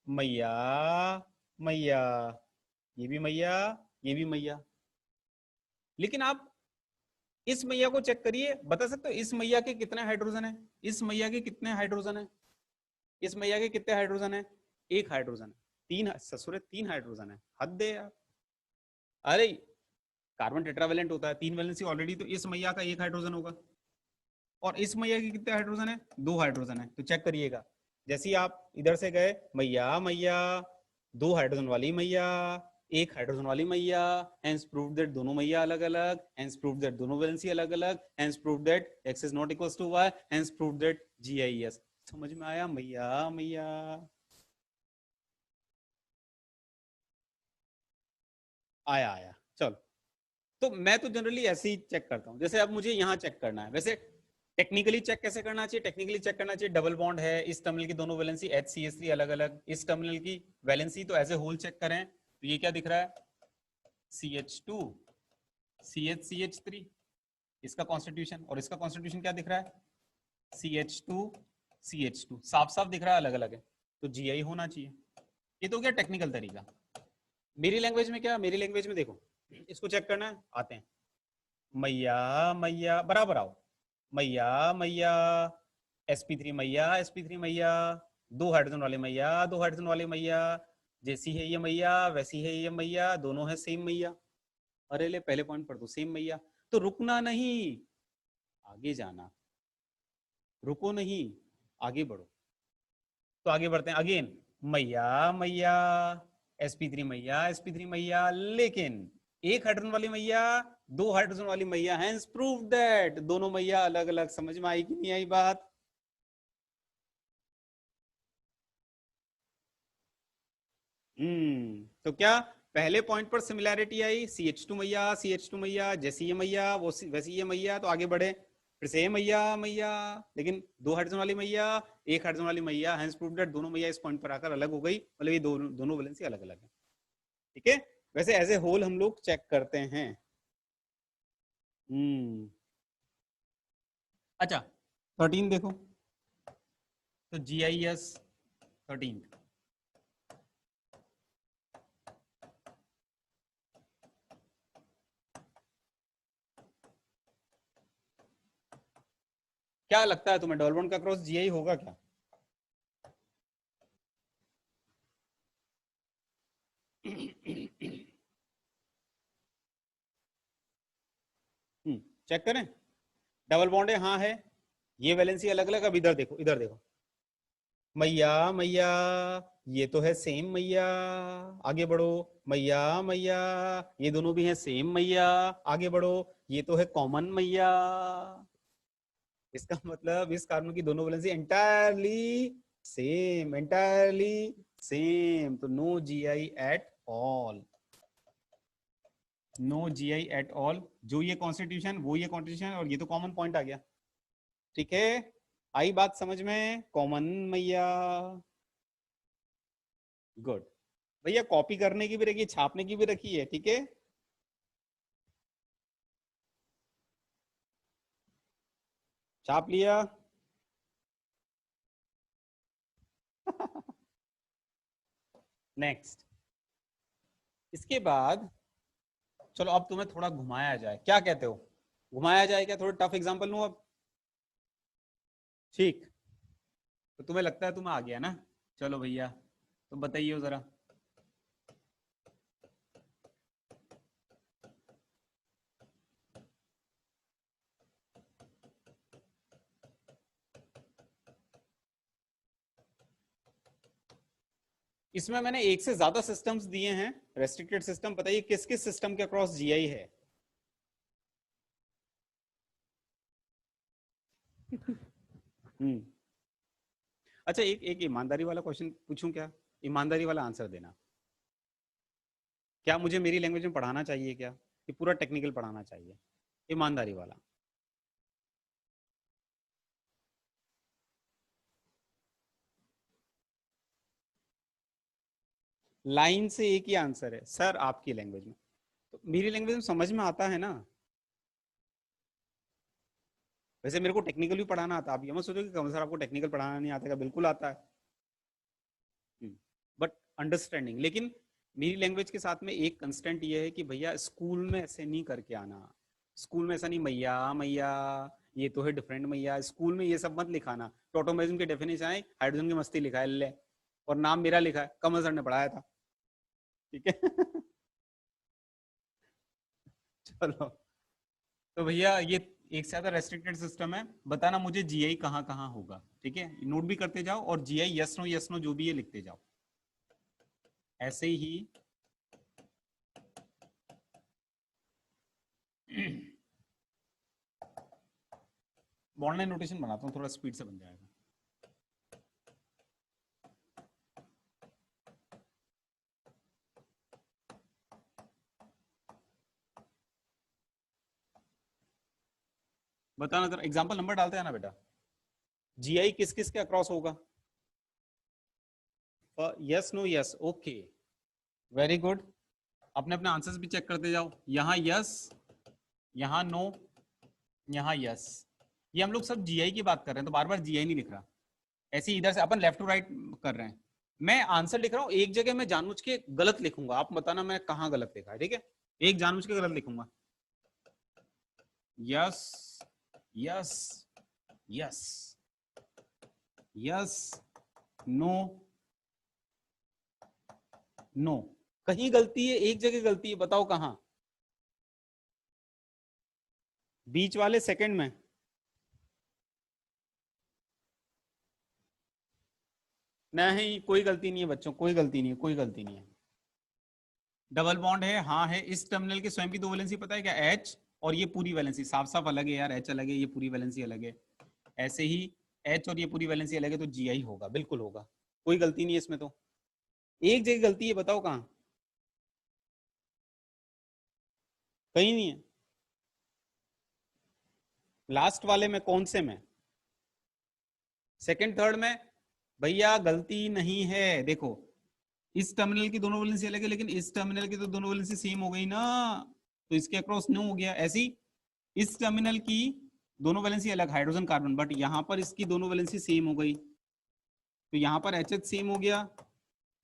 मैया मैया, ये भी मैया, ये भी मैया। लेकिन आप इस मैया को चेक करिए, बता सकते हो इस मैया के कितने हाइड्रोजन है? इस मैया के कितने हाइड्रोजन है? इस मैया के कितने हाइड्रोजन है? एक हाइड्रोजन है। तीन, ससुरे 3 हाइड्रोजन है, हद दे यार। अरे कार्बन टेट्रावेलेंट होता है, 3 वैलेंसी ऑलरेडी, तो इस मैया का एक हाइड्रोजन होगा। और इस मैया के कितने हाइड्रोजन है? 2 हाइड्रोजन है। तो चेक करिएगा, जैसे ही आप इधर से गए, मैया मैया, 2 हाइड्रोजन वाली मैया, एक हाइड्रोजन वाली मैया, हेंस प्रूव दैट दोनों मैया अलग अलग, हेंस प्रूव दैट दोनों वैलेंसी अलग अलग, hence prove that x is not equals to y, hence prove that GIS। समझ में आया? मैया मैया। आया आया, चलो। तो मैं तो जनरली ऐसे ही चेक करता हूँ, जैसे अब मुझे यहाँ चेक करना है। वैसे टेक्निकली चेक कैसे करना चाहिए? टेक्निकली चेक करना चाहिए, डबल बॉन्ड है, इस टर्मिनल की दोनों वैलेंसी HCH3 अलग अलग, इस टर्मिनल की वैलेंसी तो एज ए होल चेक करें, तो ये क्या दिख रहा है? CH2, CH3, इसका कॉन्स्टिट्यूशन, और इसका कॉन्स्टिट्यूशन क्या दिख रहा है? CH2, CH2, साफ साफ दिख रहा है अलग अलग है, तो GI होना चाहिए। ये तो क्या टेक्निकल तरीका। मेरी लैंग्वेज में क्या, मेरी लैंग्वेज में देखो, इसको चेक करना है, आते हैं। मैया मैया, बराबर आओ। मैया मैया, sp3 मैया, sp3 मैया, दो हाइड्रोजन वाले मैया, दो हाइड्रोजन वाले मैया, जैसी है ये मैया वैसी है ये मैया, दोनों है सेम मैया। अरे ले पहले पॉइंट पर तो सेम मैया, तो रुकना नहीं, आगे जाना, रुको नहीं, आगे बढ़ो। तो आगे बढ़ते हैं अगेन, मैया मैया, sp3 मैया, sp3 मैया, लेकिन एक हाइड्रोजन वाली मैया, दो हाइड्रोजन वाली मैया, हैंस प्रूव दैट दोनों मैया अलग अलग। समझ में आई कि नहीं आई बात? तो क्या पहले पॉइंट पर सिमिलैरिटी आई, CH2 मैया, CH2 मैया, जैसी ये मैया वो वैसी ये मैया, तो आगे बढ़े, फिर से मैया मैया, लेकिन दो हाइड्रोजन वाली मैया, एक हाइड्रोजन वाली मैया, हैंस प्रूव दैट दोनों मैया इस पॉइंट पर आकर अलग हो गई, मतलब ये दोनों वैलेंसी अलग अलग है। ठीक है, वैसे एज ए होल हम लोग चेक करते हैं। हम्म अच्छा 13 देखो, तो GIS 13, क्या लगता है तुम्हें, डबल बॉन्ड का क्रॉस GI होगा क्या? चेक करें, डबल बॉन्ड है, हाँ है, ये वैलेंसी अलग अलग। अब इधर देखो, इधर देखो, मैया मैया, ये तो है सेम मैया, आगे बढ़ो, मैया मैया, ये दोनों भी हैं सेम मैया, आगे बढ़ो, ये तो है कॉमन मैया। इसका मतलब इस कार्बन की दोनों valency entirely same, entirely same, तो no GI at all, no GI at all. जो ये कॉन्स्टिट्यूशन वो ये कॉन्स्टिट्यूशन, और ये तो कॉमन पॉइंट आ गया। ठीक है, आई बात समझ में, कॉमन मैया, गुड। भैया कॉपी करने की भी रखी है, छापने की भी रखी है, ठीक है। छाप लिया। नेक्स्ट, इसके बाद चलो अब तुम्हें थोड़ा घुमाया जाए, क्या कहते हो, घुमाया जाए क्या, थोड़ा टफ एग्जांपल लूं अब? ठीक, तो तुम्हें लगता है तुम्हें आ गया ना, चलो भैया तो बताइए जरा। इसमें मैंने एक से ज्यादा सिस्टम्स दिए हैं, रेस्ट्रिक्टेड सिस्टम, बताइए किस किस सिस्टम के अक्रॉस GI है? हम्म अच्छा, एक ईमानदारी वाला क्वेश्चन पूछूं क्या, ईमानदारी वाला आंसर देना, क्या मुझे मेरी लैंग्वेज में पढ़ाना चाहिए क्या, कि पूरा टेक्निकल पढ़ाना चाहिए? ईमानदारी वाला। लाइन से एक ही आंसर है सर, आपकी लैंग्वेज में, तो मेरी लैंग्वेज में समझ में आता है ना। वैसे मेरे को टेक्निकल भी पढ़ाना आता है, आप ये मत सोचो कि कमल सर आपको टेक्निकल पढ़ाना नहीं आता, क्या बिल्कुल आता है, बट अंडरस्टैंडिंग। लेकिन मेरी लैंग्वेज के साथ में एक कंस्टेंट ये है कि भैया स्कूल में ऐसे नहीं करके आना, स्कूल में ऐसा नहीं, मैया मैया ये तो है डिफरेंट मैया, स्कूल में ये सब मत लिखाना। टोटोमेज्म की डेफिनेशन है, हाइड्रोजन की मस्ती लिखा है ले, और नाम मेरा लिखा है, कमल सर ने पढ़ाया था। ठीक है। चलो, तो भैया ये एक से ज्यादा रेस्ट्रिक्टेड सिस्टम है, बताना मुझे GI कहाँ कहाँ होगा, ठीक है, नोट भी करते जाओ, और GI यस नो जो भी है लिखते जाओ, ऐसे ही। बॉन्ड लाइन नोटेशन बनाता हूँ, थोड़ा स्पीड से बन जाएगा। बताना जरा, एग्जाम्पल नंबर डालते हैं ना बेटा, GI किस किस के अक्रॉस होगा? Yes no yes, okay, very good. अपने अपने आंसर्स भी चेक करते जाओ, यहाँ यस, यहाँ नो, यहाँ यस। ये हम लोग सब GI की बात कर रहे हैं, तो बार बार GI नहीं लिख रहा, ऐसे इधर से अपन लेफ्ट टू राइट कर रहे हैं। मैं आंसर लिख रहा हूं, एक जगह मैं जानबूझ के गलत लिखूंगा, आप बताना मैं कहां गलत लिखा है, ठीक है? एक जानबूझ के गलत लिखूंगा, yes yes yes yes no no, कहीं गलती है, एक जगह गलती है, बताओ कहां? बीच वाले सेकंड में। नहीं, कोई गलती नहीं है बच्चों, कोई गलती नहीं है, कोई गलती नहीं है। डबल बॉन्ड है, हाँ है। इस टर्मिनल की स्वयं की दो वैलेंसी पता है क्या? एच और ये पूरी वैलेंसी साफ साफ अलग है यार, एच अलग है, ये पूरी वैलेंसी अलग है। ऐसे ही एच और ये पूरी वैलेंसी अलग है, तो जी आई होगा, बिल्कुल होगा, कोई गलती नहीं है इसमें। तो एक जगह गलती है, बताओ कहाँ? कहीं नहीं है। लास्ट वाले में, कौन से में? सेकंड थर्ड में? भैया गलती नहीं है, देखो इस टर्मिनल की दोनों वैलेंसी अलग है, लेकिन इस टर्मिनल की तो दोनों वैलेंसी सेम हो गई ना, तो इसके अक्रॉस नो हो गया। ऐसी इस टर्मिनल की दोनों वैलेंसी अलग, हाइड्रोजन कार्बन, बट यहां पर इसकी दोनों वैलेंसी सेम हो गई, तो यहां पर एच एच सेम हो गया,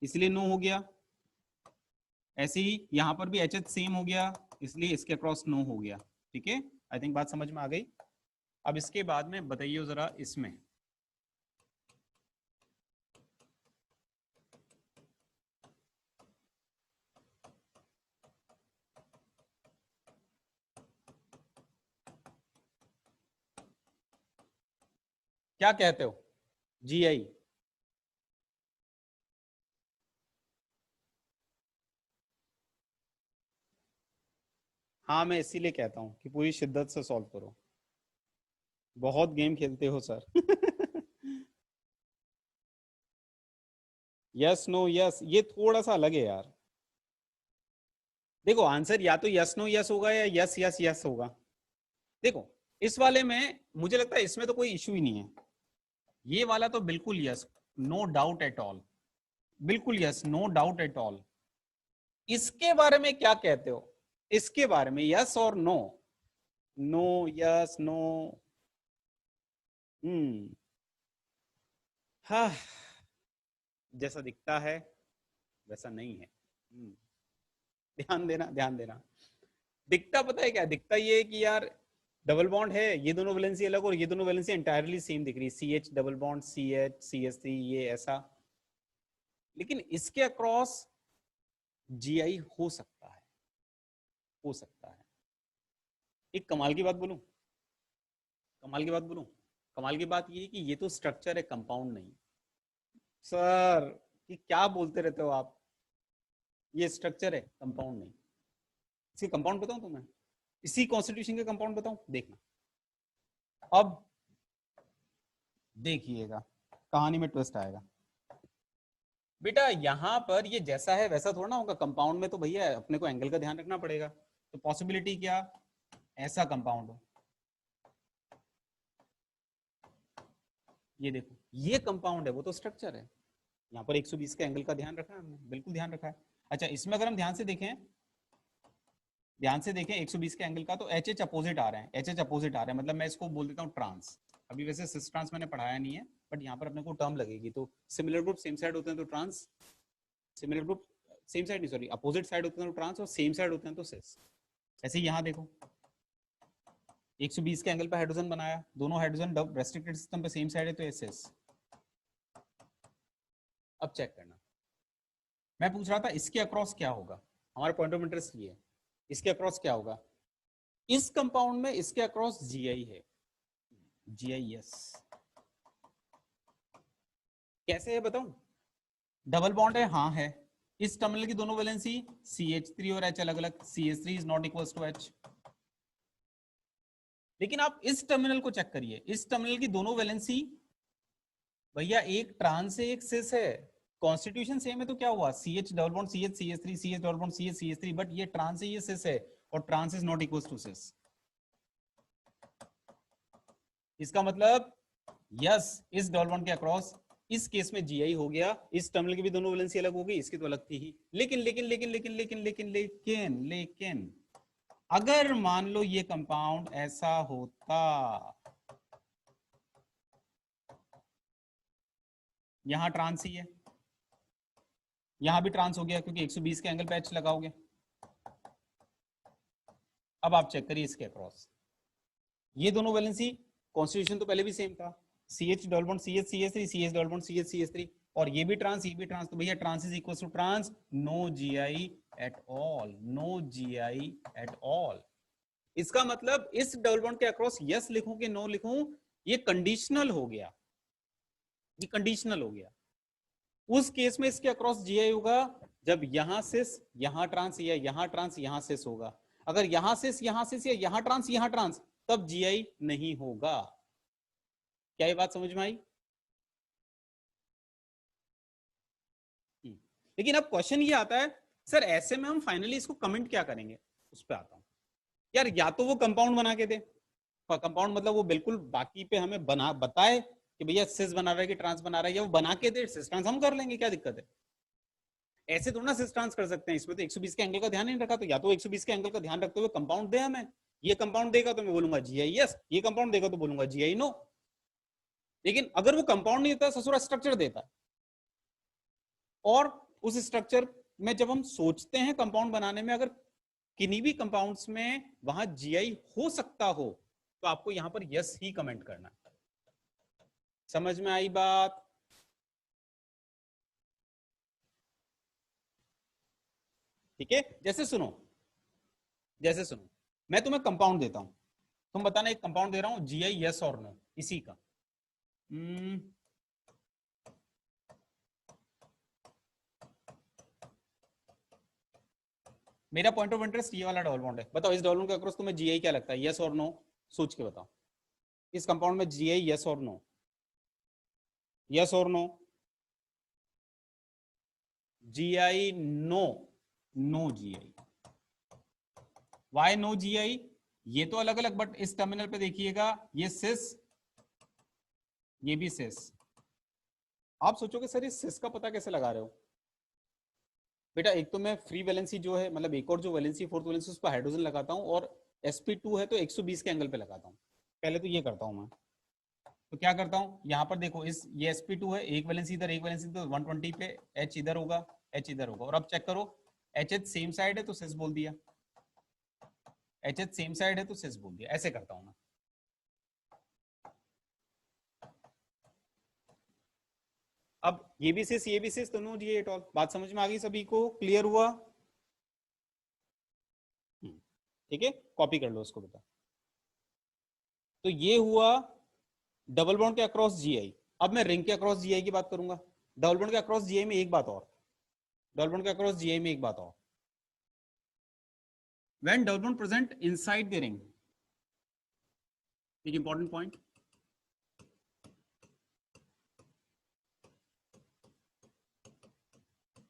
इसलिए नो हो गया। ऐसे ही यहां पर भी एच एच सेम हो गया, इसलिए इसके अक्रॉस नो हो गया। ठीक है, आई थिंक बात समझ में आ गई। अब इसके बाद में बताइए जरा, इसमें क्या कहते हो? जी आई? हाँ, मैं इसीलिए कहता हूँ कि पूरी शिद्दत से सॉल्व करो। बहुत गेम खेलते हो सर। यस नो यस, ये थोड़ा सा अलग है यार। देखो आंसर या तो यस नो यस होगा या यस यस यस होगा। देखो इस वाले में मुझे लगता है इसमें तो कोई इशू ही नहीं है, ये वाला तो बिल्कुल yes, no doubt at all, बिल्कुल yes, no doubt at all. इसके बारे में क्या कहते हो? इसके बारे में यस और no? No yes no. Hmm. हाँ, जैसा दिखता है वैसा नहीं है। ध्यान देना, ध्यान देना। दिखता पता है क्या दिखता? ये है कि यार डबल बॉन्ड है, ये दोनों वैलेंसी अलग और ये दोनों वैलेंसी एंटायरली सेम दिख रही है, C H double bond C H C S three, ये ऐसा। लेकिन इसके अक्रॉस जी आई हो सकता है, हो सकता है। एक कमाल की बात बोलूं, कमाल की बात बोलूं, कमाल की बात ये है कि ये तो स्ट्रक्चर है, कंपाउंड नहीं। सर, कि क्या बोलते रहते हो आप? ये स्ट्रक्चर है, कंपाउंड नहीं। इसके कंपाउंड बताऊं तुम्हें? इसी कॉन्स्टिट्यूशन के कंपाउंड बताऊं, देखना। अब देखिएगा, कहानी में ट्विस्ट आएगा। बेटा यहां पर ये जैसा है वैसा थोड़ा ना होगा, कंपाउंड में तो भैया अपने को एंगल का ध्यान रखना पड़ेगा। तो पॉसिबिलिटी क्या, ऐसा कंपाउंड हो, ये देखो ये कंपाउंड है, वो तो स्ट्रक्चर है। यहाँ पर 120 के एंगल का ध्यान रखा है हमने, बिल्कुल ध्यान रखा है। अच्छा, इसमें अगर हम ध्यान से देखें, ध्यान से देखें 120 के एंगल का, तो एच एच अपोजिट आ रहे हैं, एच एच अपोजिट आ रहे हैं, मतलब मैं इसको बोल देता हूँ ट्रांस। अभी वैसे सिस ट्रांस मैंने पढ़ाया नहीं है, बट यहाँ पर अपने को टर्म लगेगी। तो सिमिलर ग्रुप सेम साइड होते हैं तो trans, similar group same side नहीं, सॉरी अपोजिट साइड होते हैं तो ट्रांस, और सेम साइड होते हैं तो सिस। ऐसे ही यहाँ देखो 120 के एंगल पर हाइड्रोजन बनाया, दोनों हाइड्रोजन रेस्ट्रिक्टेड सिस्टम पे सेम साइड है तो एस एस। अब चेक करना, मैं पूछ रहा था इसके अक्रॉस क्या होगा, हमारा पॉइंट ऑफ इंटरेस्ट ये है, इसके अक्रॉस क्या होगा? इस कंपाउंड में इसके अक्रॉस जी आई है, जी आई एस। कैसे है बताऊं? डबल बॉन्ड है, हाँ है। इस टर्मिनल की दोनों वैलेंसी CH3 और H अलग अलग, CH3 is not equal to H। लेकिन आप इस टर्मिनल को चेक करिए, इस टर्मिनल की दोनों वैलेंसी भैया एक ट्रांस है एक सिस है, कॉन्स्टिट्यूशन सेम है, तो क्या हुआ? C H double bond C H C H three, C H double bond C H C H three, but ये ट्रांस है ये सिस है, और trans is not equal to cis. इसका मतलब यस, इस डबल बॉन्ड के अक्रॉस इस केस में जीआई हो गया, इस टर्मिनल की भी दोनों वैलेंसी अलग हो गई, इसकी तो अलग थी ही। लेकिन लेकिन लेकिन लेकिन लेकिन लेकिन लेकिन लेकिन अगर मान लो ये कंपाउंड ऐसा होता, यहां ट्रांस ही है, यहां भी ट्रांस हो गया क्योंकि 120 के एंगल पे एच लगाओगे। अब आप चेक करिए इसके अक्रॉस, ये दोनों वैलेंसी कॉन्स्टिट्यूशन तो पहले भी सेम था, C H double bond C H C H three, C H double bond C H C H three, और ये भी ट्रांस ये भी ट्रांस, तो भैया trans is equal to trans, no G I at all, no G I at all. इसका मतलब इस डबल बॉन्ड के अक्रॉस यस लिखूं कि नो लिखूं, ये कंडीशनल हो गया, ये कंडीशनल हो गया। उस केस में इसके अक्रॉस जी आई होगा जब यहां सिस यहां ट्रांस या यहां ट्रांस यहां सिस होगा। अगर यहां सिस या यहां ट्रांस तब जी आई नहीं होगा। क्या ये बात समझ में आई? लेकिन अब क्वेश्चन ये आता है, सर ऐसे में हम फाइनली इसको कमेंट क्या करेंगे? उस पर आता हूं यार। या तो वो कंपाउंड बना के दे, कंपाउंड मतलब वो बिल्कुल बाकी पे हमें बना बताए कि भैया सिस बना रहा है कि ट्रांस बना रहा है, या वो बना के दे सिस ट्रांस हम कर लेंगे, क्या दिक्कत है? ऐसे थोड़ा ना सिस ट्रांस कर सकते हैं, इसमें तो 120 के एंगल का ध्यान नहीं रखा, तो या तो 120 के एंगल का ध्यान रखते हुए कंपाउंड दे हमें। ये कंपाउंड देगा तो मैं बोलूंगा जी आई यस, ये कंपाउंड देगा तो बोलूंगा जी आई नो। लेकिन अगर वो कंपाउंड नहीं देता, ससुरा स्ट्रक्चर देता, और उस स्ट्रक्चर में जब हम सोचते हैं कंपाउंड बनाने में, अगर किन्हीं भी कंपाउंड्स में वहां जीआई हो सकता हो, तो आपको यहां पर यस ही कमेंट करना है। समझ में आई बात? ठीक है, जैसे सुनो, मैं तुम्हें कंपाउंड देता हूं, तुम बताना एक कंपाउंड दे रहा हूं, जीआई यस और नो इसी का। मेरा पॉइंट ऑफ इंटरेस्ट ये वाला डबल बॉन्ड है। बताओ इस डबल बॉन्ड के अक्रॉस तुम्हें जीआई क्या लगता है, यस और नो? सोच के बताओ, इस कंपाउंड में जीआई यस और नो, यस और no? GI no, no GI. Why no GI? ये तो अलग अलग, बट इस टर्मिनल पे देखिएगा, ये सिस, ये भी सिस। आप सोचोगे सर इस सिस का पता कैसे लगा रहे हो? बेटा एक तो मैं फ्री वैलेंसी जो है, मतलब एक और जो वैलेंसी फोर्थ वैलेंसी, उस पर हाइड्रोजन लगाता हूँ, और sp2 है तो 120 के एंगल पे लगाता हूँ। पहले तो ये करता हूँ मैं। तो क्या करता हूँ, यहाँ पर देखो, इस ये sp2 है, एक वैलेंसी इधर एक वैलेंसी इधर, 120 पे h इधर होगा, h इधर होगा, और अब चेक करो, HH सेम साइड है तो सिस बोल दिया, HH सेम साइड है तो सिस बोल दिया। ऐसे करता हूँ मैं। अब ये भी सिस दोनों जी एट ऑल। बात समझ में आ गई सभी को? क्लियर हुआ? ठीक है, कॉपी कर लो उसको बेटा। तो ये हुआ डबल बॉन्ड के अक्रॉस जीआई। अब मैं रिंग के अक्रॉस जीआई की बात करूंगा। डबल बॉन्ड के अक्रॉस जीआई में एक बात और, डबल बॉन्ड के अक्रॉस जीआई में एक बात और, when double bond present inside the ring, एक important point,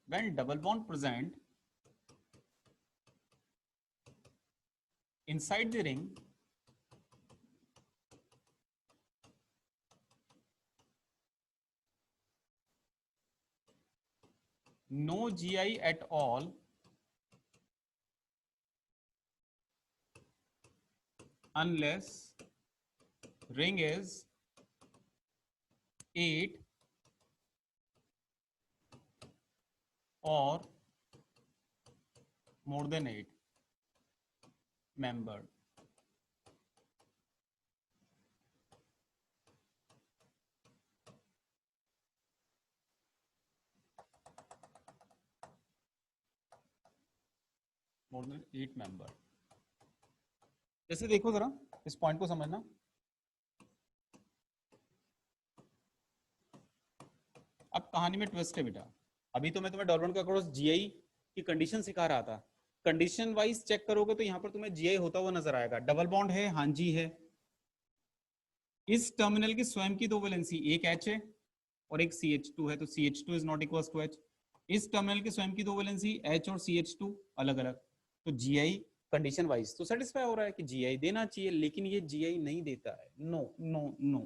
when double bond present inside the ring, no GI at all unless ring is 8 or more than 8 membered. More than 8 member. जैसे देखो जरा, इस point को समझना। अब कहानी में ट्विस्ट है बेटा। अभी तो मैं तुम्हें डबल बॉन्ड के अक्रॉस जीआई की कंडीशन सिखा रहा था। कंडीशन वाइज चेक करोगे तो यहाँ पर तुम्हें जीआई होता हुआ नजर आएगा। डबल बॉन्ड है, हाँ जी है। इस टर्मिनल की स्वयं की दो वैलेंसी, एक H है और एक CH2 है, तो CH2 is not equal to H। इस टर्मिनल की स्वयं की दो वैलेंसी H और CH2 अलग अलग, तो GI कंडीशन वाइज तो सेटिस्फाई हो रहा है कि GI देना चाहिए, लेकिन ये GI नहीं देता है। No no no.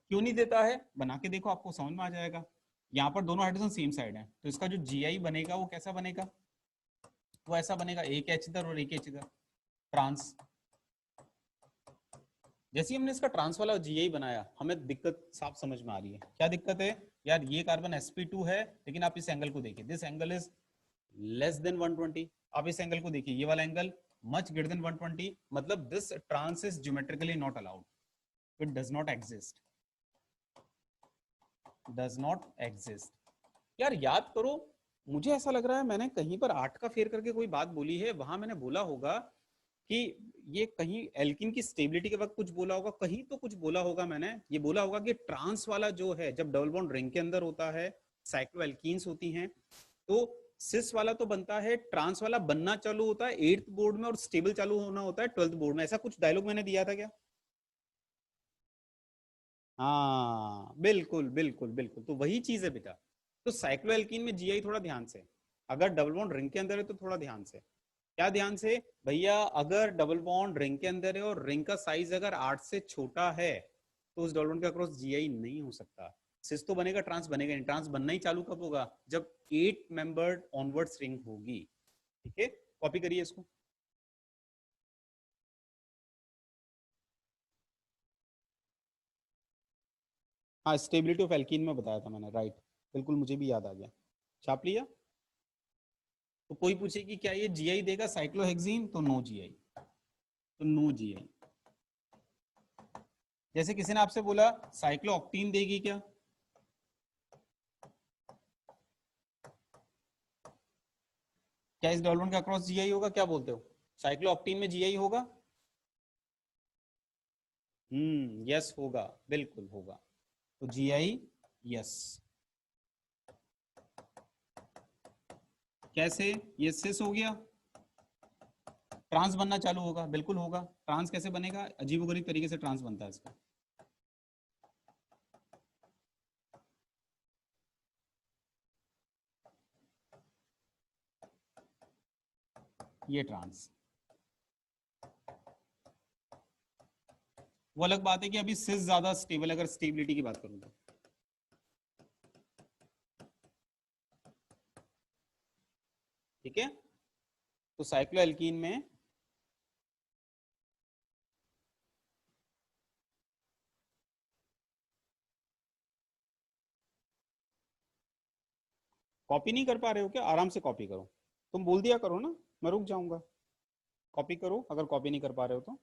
क्यों नहीं देता है? बना के देखो, आपको समझ में आ जाएगा। यहाँ पर दोनों हाइड्रोजन सेम साइड है, तो इसका जो GI बनेगा वो कैसा बनेगा? वो ऐसा बनेगा, एक H इधर और एक H इधर, ट्रांस। जैसे ही हमने इसका ट्रांस वाला जीआई बनाया, हमें दिक्कत साफ समझ में आ रही है। क्या दिक्कत है यार? ये कार्बन sp2 है, लेकिन आप इस एंगल को देखिए, this angle is less than 120। आप इस एंगल को देखिए, ये वाला एंगल मच ग्रेटर देन 120, मतलब this trans is geometrically not allowed, it does not exist, does not exist. यार याद करो, मुझे ऐसा लग रहा है मैंने कहीं पर 8 का फेर करके कोई बात बोली है, वहां मैंने बोला होगा कि ये कहीं एल्किन की स्टेबिलिटी के वक्त कुछ बोला होगा, कहीं तो कुछ बोला होगा मैंने। ये बोला होगा कि ट्रांस वाला जो है, जब डबल बॉन्ड रिंग के अंदर होता है, साइक्लो एल्कीन्स होती हैं, तो सिस वाला तो बनता है, ट्रांस वाला बनना चालू होता है 8th बोर्ड में और स्टेबल चालू होना होता है 12th बोर्ड में। ऐसा कुछ डायलॉग मैंने दिया था क्या? हाँ बिल्कुल बिल्कुल बिल्कुल, तो वही चीज है बेटा। तो साइक्लोएल्कीन में जीआई थोड़ा ध्यान से, अगर डबल बॉन्ड रिंग के अंदर है तो थोड़ा ध्यान से। क्या ध्यान से भैया? अगर डबल बॉन्ड रिंग के अंदर है और रिंग का साइज अगर 8 से छोटा है, तो उस डबल बॉन्ड के अक्रॉस जीआई नहीं हो सकता। सिस तो बनेगा, ट्रांस बनेगा नहीं। ट्रांस बनना ही चालू कब होगा? जब 8 मेंबर्ड ऑनवर्ड्स रिंग होगी। ठीक है, कॉपी करिए इसको। हाँ, स्टेबिलिटी ऑफ एल्कीन में बताया था मैंने, राइट, बिल्कुल मुझे भी याद आ गया। छाप लिया? तो कोई पूछे कि क्या ये जीआई देगा साइक्लोहेक्सीन, तो नो जीआई, तो नो जीआई। जैसे किसी ने आपसे बोला साइक्लोऑक्टीन देगी क्या, क्या इस डबल बॉन्ड का क्रॉस जीआई होगा? क्या बोलते हो, साइक्लोऑक्टीन में जीआई होगा? यस होगा, बिल्कुल होगा। तो जीआई यस। कैसे? ये सिस हो गया, ट्रांस बनना चालू होगा, बिल्कुल होगा। ट्रांस कैसे बनेगा? अजीबोगरीब तरीके से ट्रांस बनता है इसका। ये ट्रांस, वो अलग बात है कि अभी सिस ज्यादा स्टेबल, अगर स्टेबिलिटी की बात करूं तो। ठीक है, तो साइक्लोएल्कीन में कॉपी नहीं कर पा रहे हो क्या? आराम से कॉपी करो, तुम बोल दिया करो ना, मैं रुक जाऊंगा। कॉपी करो अगर कॉपी नहीं कर पा रहे हो तो।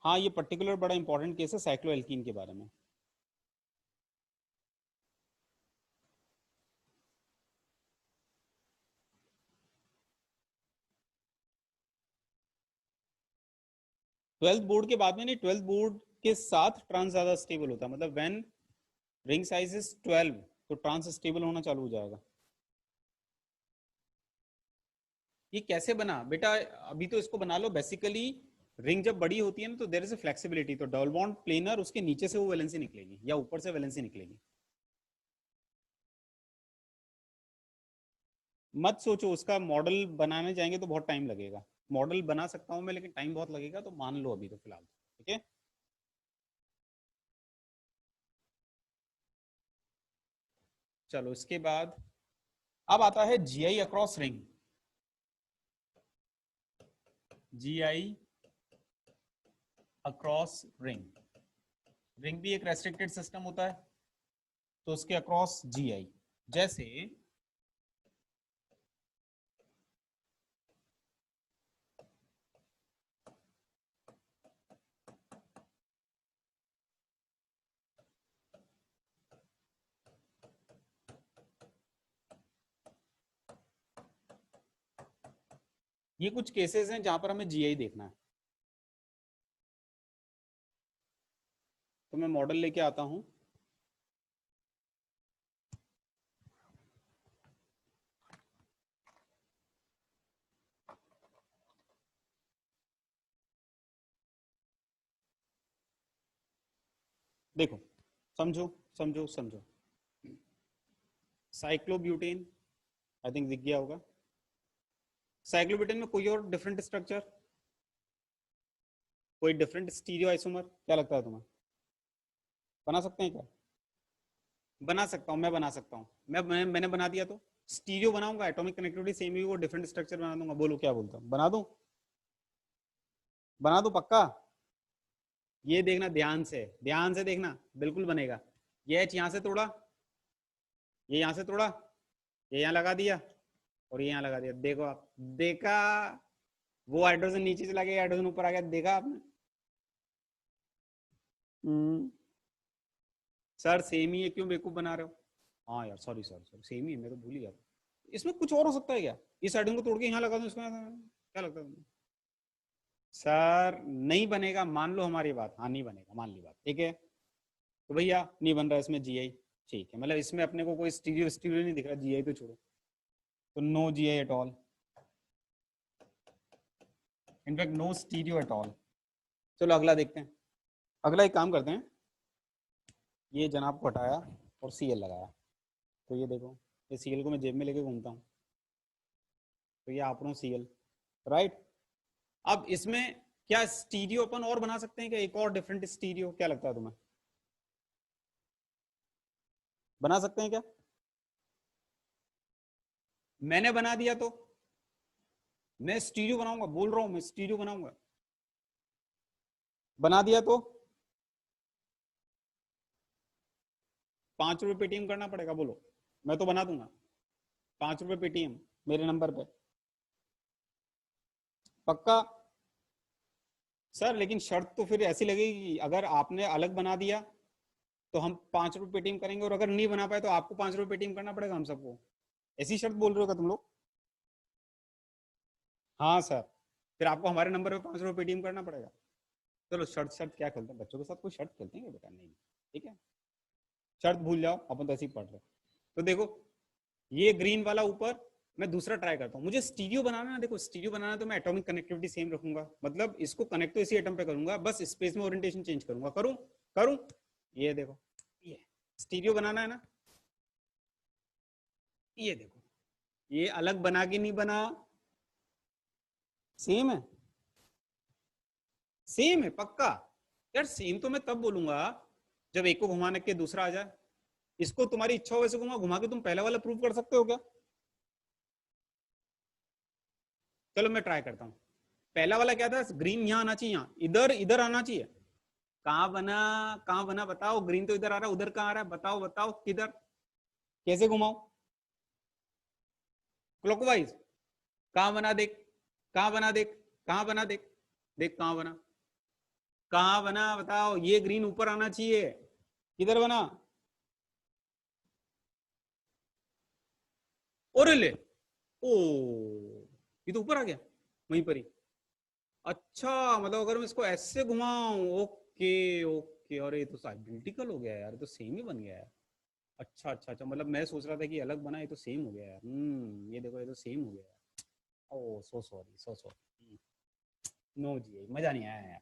हाँ, ये पर्टिकुलर बड़ा इंपॉर्टेंट केस है साइक्लोएल्कीन के बारे में। 12th बोर्ड के बाद में नहीं, 12th बोर्ड के साथ ट्रांस ज्यादा स्टेबल होता है, मतलब व्हेन रिंग साइज इज 12 तो ट्रांस स्टेबल होना चालू हो जाएगा। ये कैसे बना बेटा? अभी तो इसको बना लो। बेसिकली रिंग जब बड़ी होती है ना, तो देयर इज अ फ्लेक्सिबिलिटी, तो डबल बॉन्ड प्लेनर उसके नीचे से वो वैलेंसी निकलेगी या ऊपर से वैलेंसी निकलेगी। मत सोचो, उसका मॉडल बनाने जाएंगे तो बहुत टाइम लगेगा। मॉडल बना सकता हूं मैं, लेकिन टाइम बहुत लगेगा, तो मान लो अभी तो फिलहाल। ठीक है, चलो इसके बाद अब आता है GI across ring. GI across ring, ring भी एक रेस्ट्रिक्टेड सिस्टम होता है, तो उसके अक्रॉस जीआई। जैसे ये कुछ केसेस हैं जहां पर हमें जीआई देखना है, तो मैं मॉडल लेके आता हूं। देखो, समझो समझो समझो। साइक्लोब्यूटेन, आई थिंक दिख गया होगा। साइक्लोब्यूटेन में कोई और डिफरेंट स्ट्रक्चर, कोई डिफरेंट स्टीरियो आइसोमर, क्या लगता है तुम्हें? बना सकते हैं क्या? बना सकता हूँ, मैं बना सकता हूँ। मैंने बना दिया तो स्टीरियो बनाऊंगा, एटॉमिक कनेक्टिविटी सेम ही, वो डिफरेंट स्ट्रक्चर बना दूंगा। बोलो क्या बोलता हूँ, बना दूं? बना दो पक्का? ये देखना, ध्यान से देखना, बिल्कुल बनेगा। ये एच यहाँ से तोड़ा, ये यहाँ से तोड़ा, ये यहाँ लगा दिया और ये यहाँ लगा दिया। देखो आप, देखा? वो हाइड्रोजन नीचे चला गया, हाइड्रोजन ऊपर आ गया, देखा आपने? सर सेम ही है, क्यों बेवकूफ बना रहे हो? हाँ यार, सॉरी सॉरी सॉरी, सेम ही है, मैं तो भूल ही गया। इसमें कुछ और हो सकता है क्या? इस हाइड्रोजन को तोड़ के यहाँ लगा दूं, इसमें क्या लगता है तुम्हें? सर नहीं बनेगा, मान लो हमारी बात। हाँ नहीं बनेगा, मान ली बात, ठीक है। तो भैया नहीं बन रहा इसमें जीआई, ठीक है, मतलब इसमें अपने को कोई स्टीरियो स्टीरियो नहीं दिख रहा, जीआई तो छोड़ो। तो no GI at all, in fact no stereo at all. चलो अगला देखते हैं। अगला एक काम करते हैं, ये जनाब को हटाया और सीएल लगाया। तो ये देखो, ये सीएल को मैं जेब में लेके घूमता हूँ, तो ये आपनो सीएल, राइट। अब इसमें क्या स्टीरियो अपन और बना सकते हैं क्या? एक और डिफरेंट स्टीरियो, क्या लगता है तुम्हें? बना सकते हैं क्या? मैंने बना दिया तो मैं स्टीरियो बनाऊंगा, बोल रहा हूं मैं स्टीरियो बनाऊंगा। बना दिया तो 5 रुपए पेटीएम करना पड़ेगा, बोलो। मैं तो बना दूंगा, 5 रुपए पेटीएम मेरे नंबर पे, पक्का? सर लेकिन शर्त तो फिर ऐसी लगेगी, अगर आपने अलग बना दिया तो हम 5 रुपए पेटीएम करेंगे, और अगर नहीं बना पाए तो आपको 5 रुपए पेटीएम करना पड़ेगा हम सबको। ऐसी शर्त बोल रहे हो क्या तुम लोग? हाँ सर, फिर आपको हमारे नंबर पे 5 रुपए पेटीएम करना पड़ेगा। चलो शर्त, शर्त क्या खेलते हैं बच्चों के साथ? कोई शर्त खेलते हैं क्या बेटा? नहीं, ठीक है, शर्त भूल जाओ, अपन तो ऐसे ही पढ़ रहे। तो देखो, ये ग्रीन वाला ऊपर, मैं दूसरा ट्राई करता हूँ। मुझे स्टीरियो बनाना है, देखो स्टीरियो बनाना है तो मैं एटॉमिक कनेक्टिविटी सेम रखूंगा, मतलब इसको कनेक्ट तो इसी एटम पे करूंगा, बस स्पेस में ओरिएंटेशन चेंज करूंगा। करूं? करूं? ये देखो, ये स्टीरियो बनाना है ना, ये देखो, ये अलग बना के नहीं बना, सेम है, सेम है पक्का। यार सेम तो मैं तब बोलूंगा जब एक को घुमाने के दूसरा आ जाए। इसको तुम्हारी इच्छा हो वैसे घुमा, घुमा के तुम पहला वाला प्रूव कर सकते हो क्या? चलो मैं ट्राई करता हूँ। पहला वाला क्या था? ग्रीन यहाँ आना चाहिए, यहाँ इधर इधर आना चाहिए। कहाँ बना? कहाँ बना बताओ? ग्रीन तो इधर आ रहा है, उधर कहाँ आ रहा है? बताओ बताओ किधर, कैसे घुमाओ? क्लॉकवाइज। कहाँ बना देख, कहाँ बना देख, कहाँ बना देख, देख कहाँ बना, कहाँ बना बताओ? ये ग्रीन ऊपर आना चाहिए, किधर बना? और ले, ओ, ये तो ऊपर आ गया वहीं पर ही। अच्छा, मतलब अगर मैं इसको ऐसे घुमाऊं, ओके ओके, अरे ये तो आइडेंटिकल हो गया यार, ये तो सेम ही बन गया है। अच्छा अच्छा अच्छा, मतलब मैं सोच रहा था कि अलग बना, ये तो सेम हो गया यार। ये देखो, ये तो सेम हो गया यार। Oh so sorry, so sorry. No जी, मजा नहीं आया यार,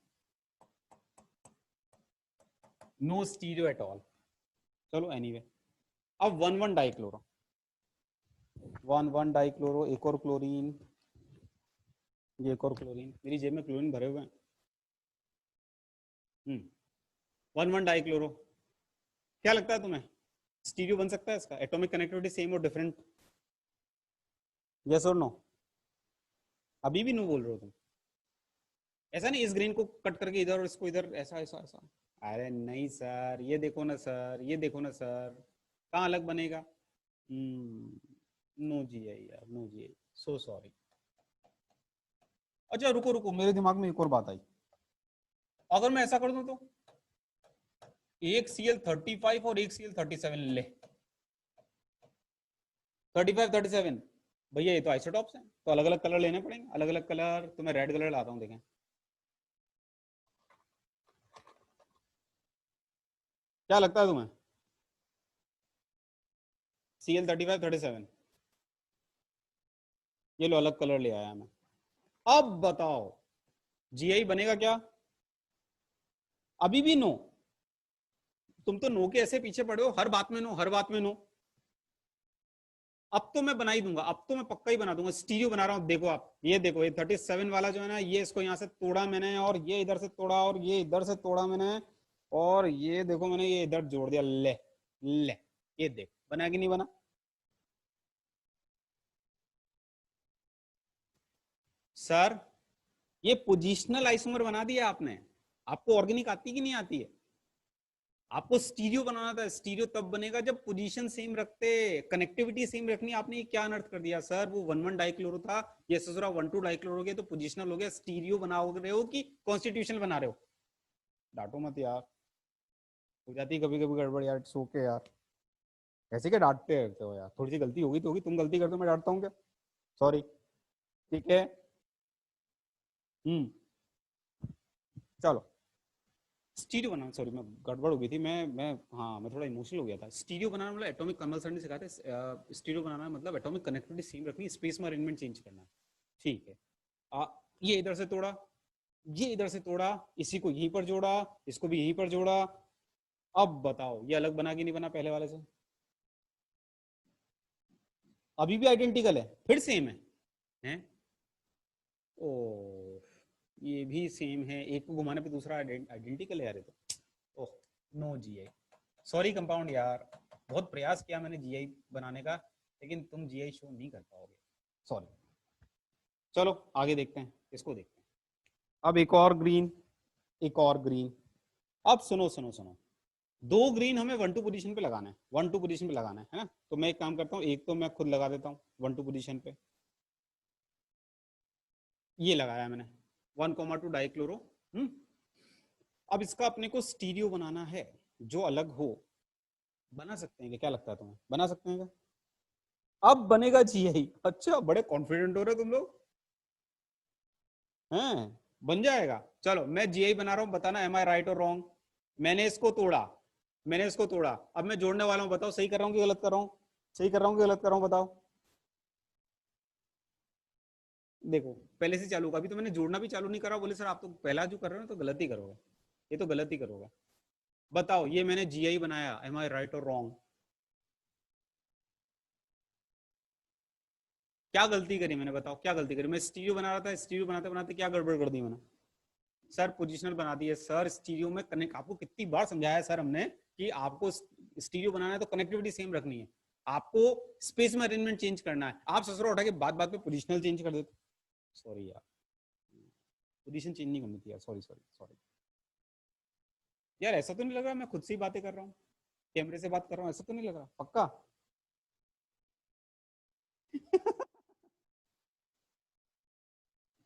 नो स्टीरियो एट ऑल। चलो एनीवे, अब one one dichloro, one one dichloro, एक और क्लोरीन, ये एक और क्लोरीन, मेरी जेब में क्लोरीन भरे हुए हैं। वन वन डाइक्लोरो, क्या लगता है तुम्हें? स्टीरियो बन सकता है इसका? एटॉमिक कनेक्टिविटी सेम और डिफरेंट? यस और नो? अभी भी नो बोल रहे हो तुम? ऐसा नहीं इस ग्रीन को कट करके इधर और इसको इधर, ऐसा ऐसा ऐसा? अरे नहीं सर, ये देखो ना सर, ये देखो ना सर, कहाँ अलग बनेगा? नो जी आई यार, नो जी आई, सो सॉरी। अच्छा रुको रुको, मेरे दिमाग में एक और बात आई। अगर मैं ऐसा कर दूं तो एक Cl35 और एक Cl37 ले, 35 37, भैया ये तो आइसोटॉप्स हैं, तो अलग अलग कलर लेने पड़ेंगे, अलग अलग कलर। तो मैं रेड कलर लाता हूँ, देखें क्या लगता है तुम्हें? Cl35 37, ये लो अलग कलर ले आया मैं। अब बताओ जीआई बनेगा क्या? अभी भी नो? तुम तो नो के ऐसे पीछे पड़े हो, हर बात में नो, हर बात में नो। अब तो मैं बना ही दूंगा, अब तो मैं पक्का ही बना दूंगा, स्टीरियो बना रहा हूँ। देखो आप, ये देखो, ये 37 वाला जो है ना, ये इसको यहाँ से तोड़ा मैंने, और ये इधर से तोड़ा, और ये इधर से तोड़ा मैंने, और ये देखो मैंने ये इधर जोड़ दिया, ले ले, ये देख बना कि नहीं बना? सर ये पोजिशनल आइसोमर बना दिया आपने। आपको ऑर्गेनिक आती कि नहीं आती है? आपको स्टीरियो बनाना था। स्टीरियो तब बनेगा जब पोजीशन सेम रखते, कनेक्टिविटी सेम रखनी। आपने ये क्या अनर्थ कर दिया सर? वो 1,1 डाइक्लोरो था, ये ससुरा 1,2 डाइक्लोरो हो गया तो पोजिशनल हो गया। स्टीरियो बना रहे हो कि कॉन्स्टिट्यूशनल बना रहे हो? डांटो मत यार, हो जाती है कभी कभी गड़बड़ यार, सो के यार। ऐसे क्या डांटते रहते हो यार? थोड़ी सी गलती होगी तो होगी, तुम गलती करते हो मैं डांटता हूँ क्या? सॉरी। ठीक है। हम्म। चलो स्टीरियो बनाना, सॉरी मैं गड़बड़ हो गई थी, मैं हाँ मैं थोड़ा इमोशनल हो गया था। स्टीरियो बनाना मतलब एटॉमिक कमल सर ने सिखाते हैं, स्टीरियो बनाना मतलब एटॉमिक कनेक्टिविटी सेम रखनी, स्पेस में अरेंजमेंट चेंज करना। ठीक है। ये इधर से तोड़ा, ये इधर से तोड़ा, इसी को यहीं पर जोड़ा, इसको भी यहीं पर जोड़ा। अब बताओ ये अलग बना कि नहीं बना पहले वाले से? अभी भी आइडेंटिकल है, फिर सेम है? ओ, ये भी सेम है, एक को घुमाने पे दूसरा आइडेंटिकल है यार ये तो। ओह, नो जीआई। सॉरी कंपाउंड यार, बहुत प्रयास किया मैंने जीआई बनाने का, लेकिन तुम जीआई शो नहीं कर पाओगे, सॉरी। चलो आगे देखते हैं, इसको देखते हैं। अब एक और ग्रीन, एक और ग्रीन। अब सुनो सुनो सुनो, दो ग्रीन हमें 1-2 पोजीशन पे लगाना है, 1-2 पोजीशन पे लगाना है ना? तो मैं एक काम करता हूँ, एक तो मैं खुद लगा देता हूँ 1-2 पोजीशन पे। ये लगाया मैंने 1,2 डाइक्लोरो। अब इसका अपने को स्टीरियो बनाना है जो अलग हो। बना सकते हैं क्या लगता है तुम्हें? बना सकते हैं क्या? अब बनेगा जीआई। अच्छा, बड़े कॉन्फिडेंट हो रहे तुम लोग हैं। बन जाएगा। चलो मैं जीआई बना रहा हूं, बताना एम आई राइट और रॉन्ग। मैंने इसको तोड़ा, मैंने इसको तोड़ा, अब मैं जोड़ने वाला हूं, बताओ सही कर रहा हूं कि गलत कर रहा हूं? सही कर रहा हूं कि गलत कर रहा हूं बताओ? देखो पहले से चालू का, अभी तो मैंने जोड़ना भी चालू नहीं करा। बोले सर आप तो पहला जो कर रहे हो तो गलत ही करोगे, ये तो गलत ही करोगे। बताओ ये मैंने जीआई बनाया, एम आई राइट और रॉन्ग? क्या गलती करी मैंने? बताओ क्या गलती करी? मैं स्टीरियो बना रहा था, स्टीरियो बनाते बनाते क्या गड़बड़ कर दी मैंने? सर पोजिशनल बना दिए सर। स्टीरियो में कनेक्ट, आपको कितनी बार समझाया सर हमने कि आपको स्टीरियो बनाना है तो कनेक्टिविटी सेम रखनी है, आपको स्पेस में अरेंजमेंट चेंज करना है। आप ससुरा उठा के बात बात पे पोजिशनल चेंज कर देते। सॉरी यार, पोजीशन चेंज नहीं करनी थी यार, सॉरी सॉरी सॉरी। यार ऐसा तो नहीं लग रहा मैं खुद से ही बातें कर रहा हूँ, कैमरे से बात कर रहा हूँ, ऐसा तो नहीं लग रहा पक्का?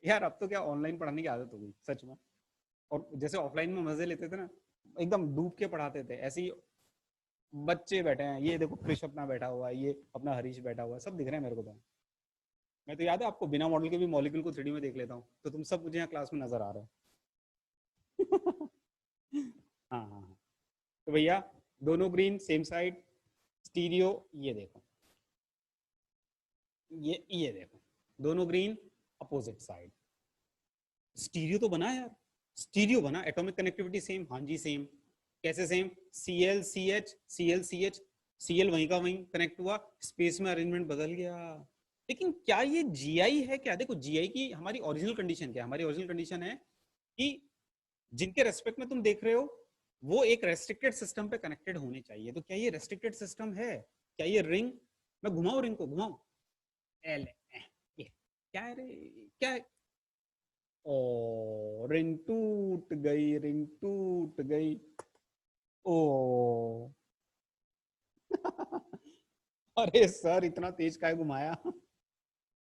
यार अब तो क्या ऑनलाइन पढ़ाने की आदत हो गई सच में। और जैसे ऑफलाइन में मजे लेते थे ना, एकदम डूब के पढ़ाते थे, ऐसे ही बच्चे बैठे हैं, ये देखो कृष अपना बैठा हुआ है, ये अपना हरीश बैठा हुआ है, सब दिख रहे हैं मेरे को तो। मैं तो याद है आपको बिना मॉडल के भी मॉलिक्यूल को 3D में देख लेता हूँ, तो तुम सब मुझे यहाँ क्लास में नजर आ रहे हो। हाँ हाँ हाँ। तो भैया दोनों ग्रीन सेम साइड, स्टीरियो। ये देखो, ये देखो, दोनों ग्रीन अपोजिट साइड। स्टीरियो तो बना यार, स्टीरियो बना, एटॉमिक कनेक्टिविटी सेम, हाँ जी सेम। कैसे same? Cl CH Cl CH, Cl वहीं का वहीं कनेक्ट हुआ, स्पेस में अरेंजमेंट बदल गया। लेकिन क्या ये जीआई है क्या? देखो जीआई की हमारी ओरिजिनल कंडीशन क्या है? हमारी ओरिजिनल कंडीशन है कि जिनके रेस्पेक्ट में तुम देख रहे हो वो एक रेस्ट्रिक्टेड सिस्टम पे कनेक्टेड होने चाहिए। तो क्या ये रेस्ट्रिक्टेड सिस्टम है? क्या ये रिंग, मैं घुमाऊं रिंग को, घुमाऊं? एल, ये क्या है रे? क्या है? ओ, रिंग टूट गई, रिंग टूट गई। ओ। अरे सर इतना तेज काय घुमाया?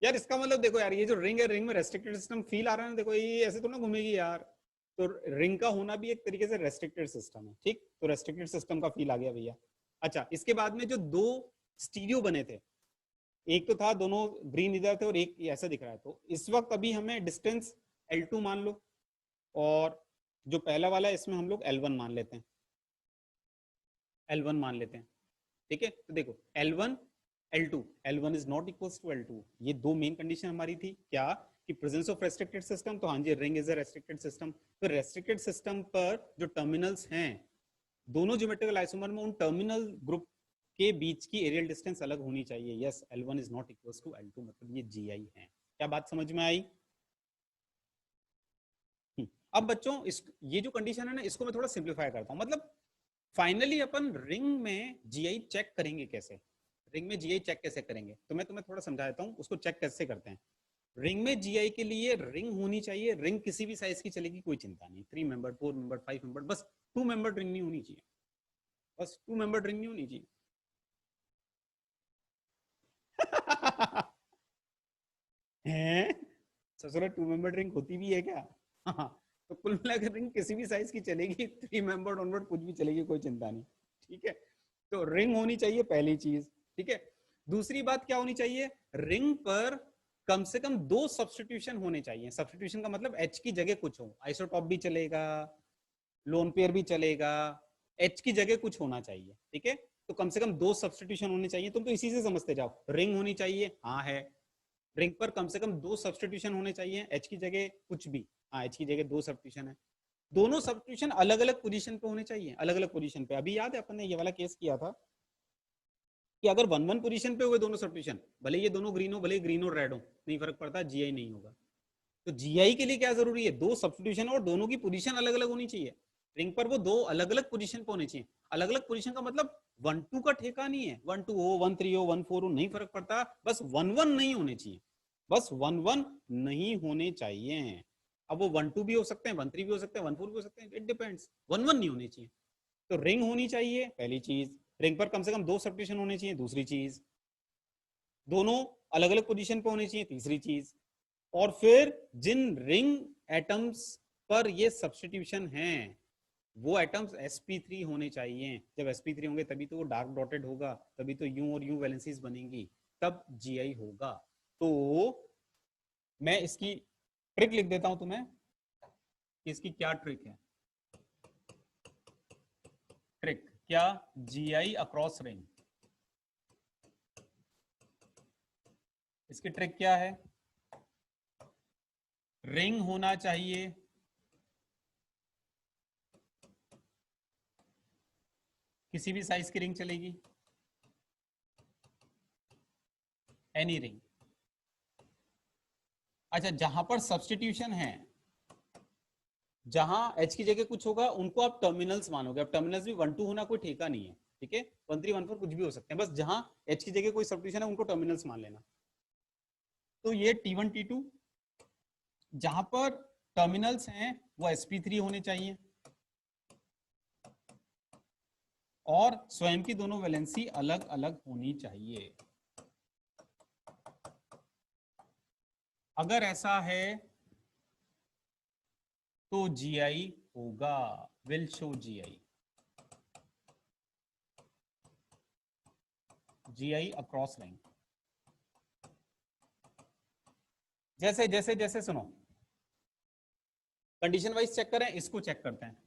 यार इसका मतलब देखो यार, ये जो रिंग है, रिंग में रेस्ट्रिक्टेड सिस्टम फील आ रहा है ना, देखो ये ऐसे तो ना घूमेगी यार। तो रिंग का होना भी एक तरीके से रेस्ट्रिक्टेड सिस्टम है, ठीक? तो रेस्ट्रिक्टेड सिस्टम का फील आ गया भैया। अच्छा, इसके बाद में जो दो स्टीरियो बने थे, एक तो था दोनों ग्रीन इधर थे और एक ऐसा दिख रहा है, तो इस वक्त अभी हमें डिस्टेंस L2 मान लो, और जो पहला वाला है इसमें हम लोग L1 मान लेते हैं, L1 मान लेते हैं। ठीक है, तो देखो L1 L2, L1 is not equal to L2। ये दो मेन कंडीशन हमारी थी क्या? कि प्रेजेंस ऑफ रेस्ट्रिक्टेड सिस्टम, तो हाँ जी ring is a restricted system. तो रेस्ट्रिक्टेड सिस्टम पर जो टर्मिनल्स हैं दोनों ज्योमेट्रिकल आइसोमर में, उन टर्मिनल ग्रुप के बीच की एरियल डिस्टेंस अलग होनी चाहिए। Yes, L1 is not equal to L2, मतलब ये GI है। क्या बात समझ में आई? अब बच्चों इस, ये जो कंडीशन है ना, इसको मैं थोड़ा सिंप्लीफाई करता हूँ। मतलब फाइनली अपन रिंग में जीआई चेक करेंगे कैसे? रिंग में जीआई चेक कैसे करेंगे? तो मैं तुम्हें थोड़ा समझा देता हूँ उसको चेक कैसे करते हैं। रिंग में जीआई के लिए रिंग होनी चाहिए, रिंग किसी भी साइज की चलेगी, कोई चिंता नहीं, 3 मेंबर, 4 मेंबर, 5 मेंबर, बस 2 मेंबर रिंग नहीं होनी चाहिए, बस 2 मेंबर रिंग नहीं होनी चाहिए। हैं? ससुरा 2 मेंबर रिंग होती भी है क्या? हाँ, तो कुल मिलाकर रिंग किसी भी साइज की चलेगी, 3 मेंबर ऑनवर्ड कुछ भी चलेगी, कोई चिंता नहीं। ठीक है, तो रिंग होनी चाहिए पहली चीज। ठीक है, दूसरी बात क्या होनी चाहिए, रिंग पर कम से कम 2 सब्सटीट्यूशन होने चाहिए। सब्सटीट्यूशन का मतलब एच की जगह कुछ हो, आइसोटॉप भी चलेगा, लोन पेयर भी चलेगा, एच की जगह कुछ होना चाहिए। ठीक है, तो कम से कम 2 सब्सटीट्यूशन होने चाहिए। तुम तो इसी से समझते जाओ, रिंग होनी चाहिए, हाँ है, रिंग पर कम से कम 2 सब्सटीट्यूशन होने चाहिए, एच की जगह कुछ भी, हाँ एच की जगह 2 सब्सटीट्यूशन है, दोनों सब्सटीट्यूशन अलग अलग पोजीशन पे होने चाहिए, अलग अलग पोजीशन पे। अभी याद है अपन ने ये वाला केस किया था कि अगर 1-1 पोजीशन पे हुए दोनों सब्सटीट्यूशन, भले ये दोनों ग्रीन हो, भले ग्रीन और रेड हो, नहीं फर्क पड़ता, जीआई नहीं होगा। तो जीआई के लिए क्या जरूरी है, 2 सब्सटीट्यूशन और दोनों की पोजीशन अलग अलग होनी चाहिए। रिंग पर वो 2 अलग अलग पोजीशन पे होने चाहिए। अलग अलग पोजीशन का मतलब 1-2 का ठेका नहीं है, 1-2 हो, 1-3 हो, 1-4 हो, नहीं फर्क पड़ता, बस 1-1 नहीं होने चाहिए, बस 1-1 नहीं होने चाहिए। अब वो 1-2 भी हो सकते हैं, 1-3 भी हो सकते हैं, 1-4 भी हो सकते हैं, इट डिपेंड्स, 1-1 नहीं होने चाहिए। तो रिंग होनी चाहिए पहली चीज, रिंग पर कम से कम 2 सब्सटीट्यूशन होने चाहिए दूसरी चीज, दोनों अलग अलग पोजीशन पे होने चाहिए तीसरी चीज, और फिर जिन रिंग एटम्स पर ये सब्सटीट्यूशन हैं वो एटम्स sp3 होने चाहिए। जब sp3 होंगे तभी तो वो डार्क डॉटेड होगा, तभी तो यू और यू वैलेंसीज बनेंगी, तब जीआई होगा। तो मैं इसकी ट्रिक लिख देता हूं तुम्हें कि इसकी क्या ट्रिक है। ट्रिक क्या, जीआई अक्रॉस रिंग, इसकी ट्रिक क्या है, रिंग होना चाहिए किसी भी साइज की रिंग चलेगी, एनी रिंग। अच्छा, जहां पर सब्सटीट्यूशन है, जहां एच की जगह कुछ होगा उनको आप टर्मिनल्स मानोगे। अब टर्मिनल्स भी 1-2 होना कोई ठेका नहीं है, ठीक है, 1-3 1-4 कुछ भी हो सकते हैं, बस जहां एच की जगह कोई सब्सटीट्यूशन है उनको टर्मिनल्स मान लेना। तो ये T1 T2, जहां पर टर्मिनल्स हैं वो sp3 होने चाहिए, और स्वयं की दोनों वैलेंसी अलग अलग होनी चाहिए। अगर ऐसा है तो जीआई होगा, will show GI, GI across ring. जैसे जैसे जैसे सुनो, कंडीशन वाइज चेक करें, इसको चेक करते हैं।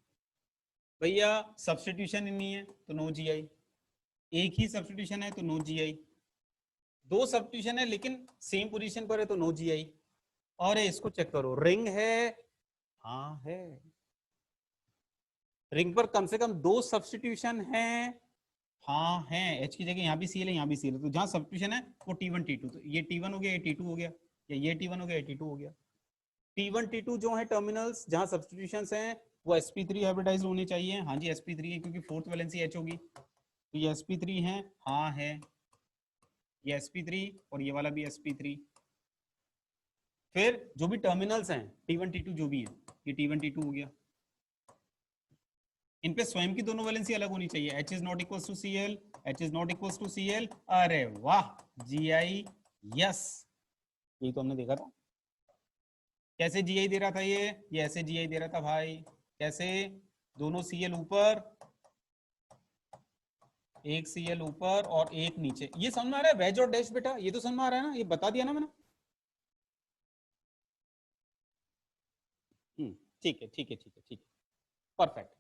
भैया सब्सटीट्यूशन ही नहीं है तो नो जीआई, एक ही सब्सटीट्यूशन है तो नो जीआई, 2 सब्सटीट्यूशन है लेकिन सेम पोजीशन पर है तो नो जीआई। और इसको चेक करो, रिंग है, हाँ है, रिंग पर कम से कम 2 सब्सटीट्यूशन है, हाँ है, एच की जगह यहाँ भी सीएल है, यहाँ भी सीएल है, तो जहां सब्सटीट्यूशन है वो T1 T2, तो ये T1 हो गया, ये T2 हो गया, या ये T1 हो गया, ये T2 हो गया। T1 T2 जो है टर्मिनल्स जहां सब्सटीट्यूशन हैं वो sp3 हाइब्रिडाइज होने चाहिए, हाँ जी sp3 है क्योंकि फोर्थ वैलेंसी एच होगी, तो ये sp3 है, हाँ है, ये sp3 और ये वाला भी sp3। फिर जो भी टर्मिनल्स हैं T1 T2 जो भी है, ये T1 T2 हो गया, इन पे स्वयं की दोनों वैलेंसी अलग होनी चाहिए, H is not equal to C L, H is not equal to C L, अरे वाह, जी आई, यस, यही तो हमने देखा था। कैसे जीआई दे रहा था ये ऐसे जीआई दे रहा था भाई, कैसे, दोनों सीएल ऊपर, एक सीएल ऊपर और एक नीचे, ये समझ में आ रहा है, वेज और डैश बेटा, ये तो समझ में आ रहा है ना, ये बता दिया ना मैंने। ठीक है ठीक है ठीक है ठीक है, परफेक्ट।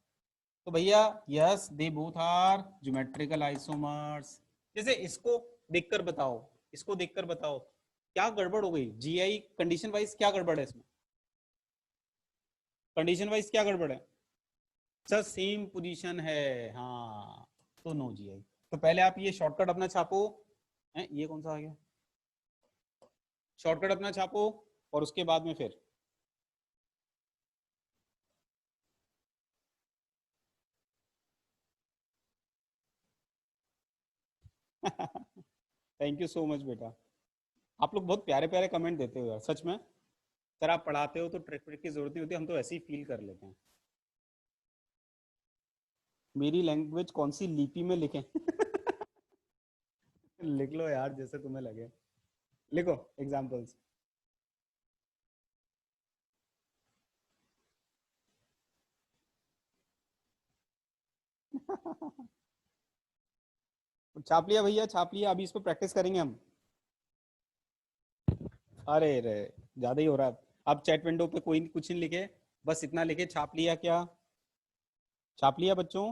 तो भैया yes, they both are geometrical isomers. जैसे इसको देखकर बताओ, इसको देखकर बताओ क्या गड़बड़ हो गई, जीआई कंडीशन वाइज क्या गड़बड़ है इसमें, कंडीशन वाइज क्या गड़बड़ है, सर सेम पोजीशन है, हाँ, तो नो जीआई। तो पहले आप ये शॉर्टकट अपना छापो, ये कौन सा आ गया, शॉर्टकट अपना छापो, और उसके बाद में फिर थैंक यू सो मच बेटा। आप लोग बहुत प्यारे प्यारे कमेंट देते हो यार, सच में। सर आप पढ़ाते हो तो ट्रिक ट्रिक की जरूरत नहीं होती, हम तो ऐसे ही फील कर लेते हैं। मेरी लैंग्वेज कौन सी लिपि में लिखें? लिख लो यार जैसे तुम्हें लगे, लिखो एग्जाम्पल्स। छाप लिया भैया, छाप लिया, अभी इस पर प्रैक्टिस करेंगे हम। अरे रे, ज्यादा ही हो रहा है। अब चैट विंडो पे कोई कुछ नहीं लिखे, बस इतना लिखे छाप लिया क्या? छाप लिया बच्चों?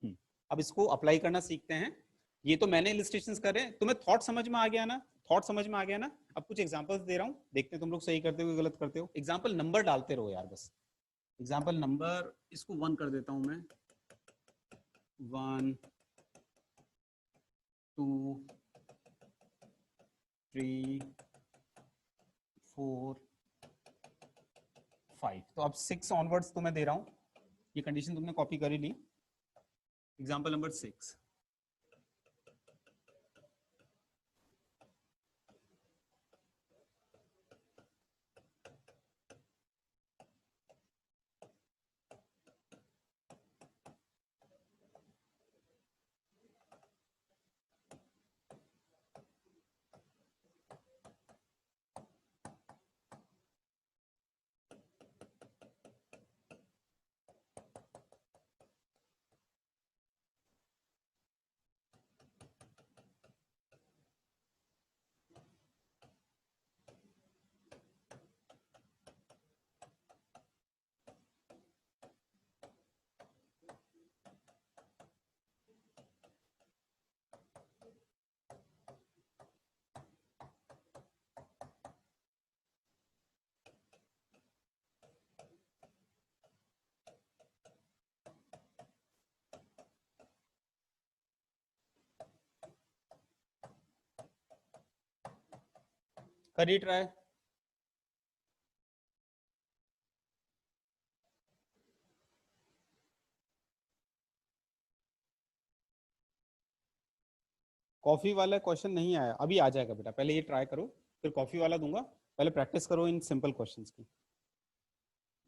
हम्म, अब इसको अप्लाई करना सीखते हैं। ये तो मैंने इलिस्ट्रेशंस करे, तुम्हें थॉट समझ में आ गया ना? थॉट समझ में आ गया ना? अब कुछ एग्जांपल्स दे रहा हूँ, देखते हैं तुम लोग सही करते हो गलत करते हो। एग्जांपल नंबर डालते रहो यार बस। एग्जांपल नंबर, इसको 1 कर देता हूँ मैं। 1 2 3 4 5। तो अब 6 ऑनवर्ड्स तुम्हें दे रहा हूँ, ये कंडीशन तुमने कॉपी कर ही ली। Example number 6। करिए ट्राई। कॉफी वाला क्वेश्चन नहीं आया, अभी आ जाएगा बेटा, पहले ये ट्राई करो, फिर कॉफी वाला दूंगा। पहले प्रैक्टिस करो इन सिंपल क्वेश्चंस की।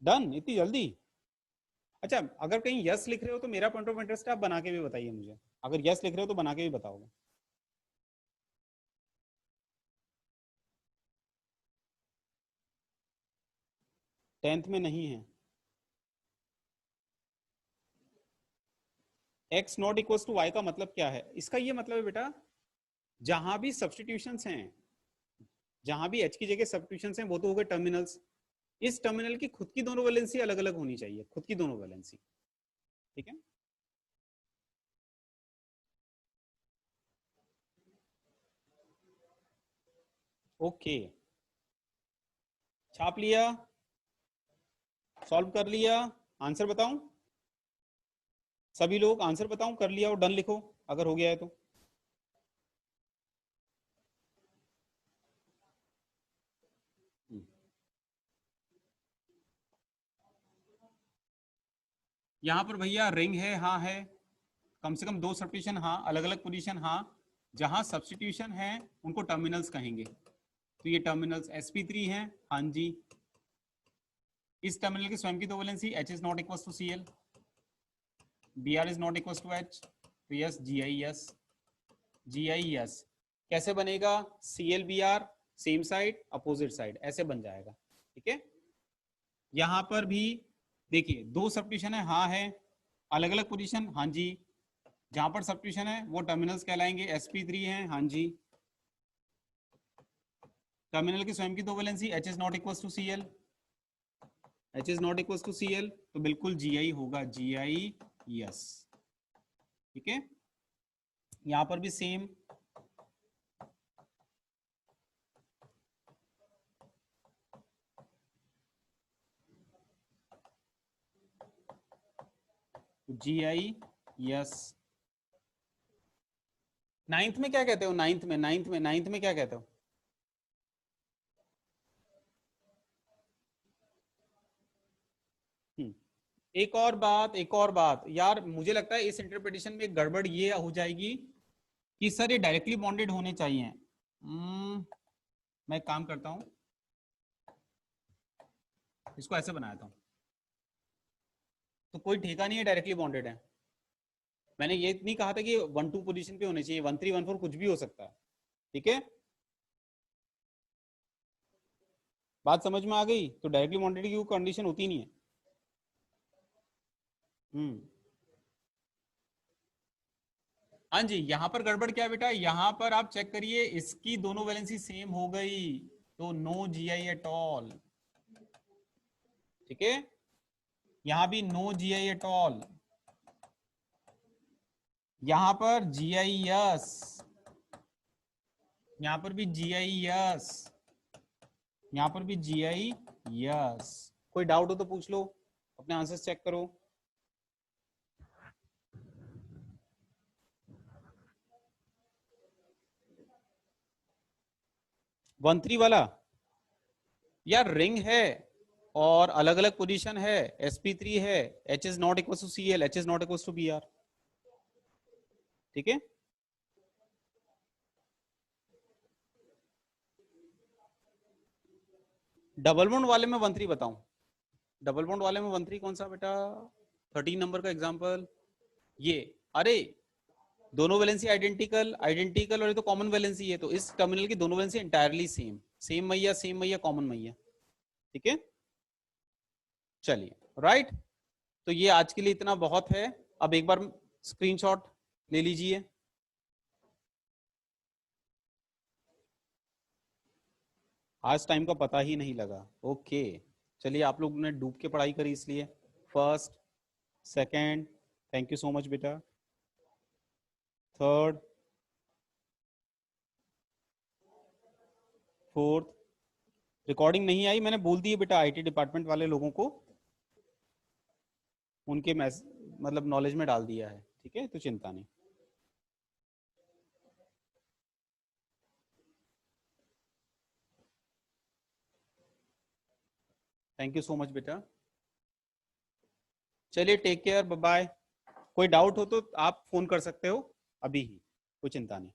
डन इतनी जल्दी? अच्छा, अगर कहीं यस लिख रहे हो तो मेरा पॉइंट ऑफ इंटरेस्ट आप बना के भी बताइए मुझे। अगर यस लिख रहे हो तो बना के भी बताओगे। 10th में नहीं है। x not equal to Y का मतलब क्या है? इसका ये मतलब है बेटा, जहां भी सब्सटीट्यूशंस हैं, जहां भी h की जगह सब्सटीट्यूशंस हैं, वो तो हो गए टर्मिनल्स। इस टर्मिनल की खुद की दोनों वैलेंसी अलग अलग होनी चाहिए, खुद की दोनों वैलेंसी। ठीक है, ओके। छाप लिया, सॉल्व कर लिया, आंसर बताऊं? सभी लोग आंसर बताऊं, कर लिया और डन लिखो अगर हो गया है तो। यहाँ पर भैया रिंग है, हाँ है। कम से कम 2 सब्स्टिट्यूशन, हाँ। अलग अलग पोजीशन, हाँ। जहां सब्स्टिट्यूशन है उनको टर्मिनल्स कहेंगे। तो ये टर्मिनल्स sp3 हैं, हाँ जी। इस टर्मिनल की स्वयं की दो valency H is not equal to Cl, Br is not equal to H। तो यस GIS, GIS कैसे बनेगा? ClBr same side opposite side, ऐसे बन जाएगा। ठीक है, यहां पर भी देखिए 2 सब्स्टिट्यूशन है, हाँ है। अलग अलग पोजीशन, हाँ जी। जहां पर सब्स्टिट्यूशन है वो टर्मिनल्स कहलाएंगे, sp3 हैं, हाँ जी। टर्मिनल की स्वयं की दो valency H is not equal to Cl, H is not equal to Cl, तो बिल्कुल GI होगा, GIS। ठीक है, यहां पर भी सेम। GIS। नाइन्थ में क्या कहते हो? नाइन्थ में क्या कहते हो? एक और बात, एक और बात यार, मुझे लगता है इस इंटरप्रिटेशन में गड़बड़ ये हो जाएगी कि सर ये डायरेक्टली बॉन्डेड होने चाहिए। मैं एक काम करता हूं, इसको ऐसे बनाया था, तो कोई ठेका नहीं है, डायरेक्टली बॉन्डेड है। मैंने ये नहीं कहा था कि 1-2 पोजीशन पे होने चाहिए, 1-3 1-4 कुछ भी हो सकता है। ठीक है, बात समझ में आ गई? तो डायरेक्टली बॉन्डेड की कंडीशन होती नहीं है। हम्म, हाँ जी, यहाँ पर गड़बड़ क्या है बेटा, यहाँ पर आप चेक करिए, इसकी दोनों वैलेंसी सेम हो गई, तो नो जीआई एट ऑल। ठीक है, यहाँ भी नो जीआई एट ऑल, यहाँ पर GIS, यहाँ पर भी GIS, यहाँ पर भी GIS। कोई डाउट हो तो पूछ लो, अपने आंसर्स चेक करो। वन थ्री वाला यार रिंग है और अलग अलग पोजीशन है, sp3 है, H is not equal to Cl, H is not equal to Br। ठीक है, डबल बॉन्ड वाले में 1-3 बताऊं, डबल बॉन्ड वाले में 1-3 कौन सा बेटा, 13 नंबर का एग्जांपल ये। अरे दोनों वैलेंसी आइडेंटिकल, आइडेंटिकल और ये तो कॉमन वैलेंसी है, तो इस टर्मिनल की दोनों वैलेंसी इंटायरली सेम, सेम मैया कॉमन मैया। ठीक है, चलिए राइट, तो ये आज के लिए इतना बहुत है। अब एक बार स्क्रीनशॉट ले लीजिए। आज टाइम का पता ही नहीं लगा। ओके, चलिए, आप लोग ने डूब के पढ़ाई करी इसलिए first, second, thank you so much बेटा, थर्ड, फोर्थ, रिकॉर्डिंग नहीं आई, मैंने बोल दी बेटा आईटी डिपार्टमेंट वाले लोगों को, उनके मतलब नॉलेज में डाल दिया है। ठीक है, तो चिंता नहीं। थैंक यू सो मच बेटा, चलिए टेक केयर, बाय बाय। कोई डाउट हो तो आप फोन कर सकते हो अभी ही, कोई चिंता नहीं।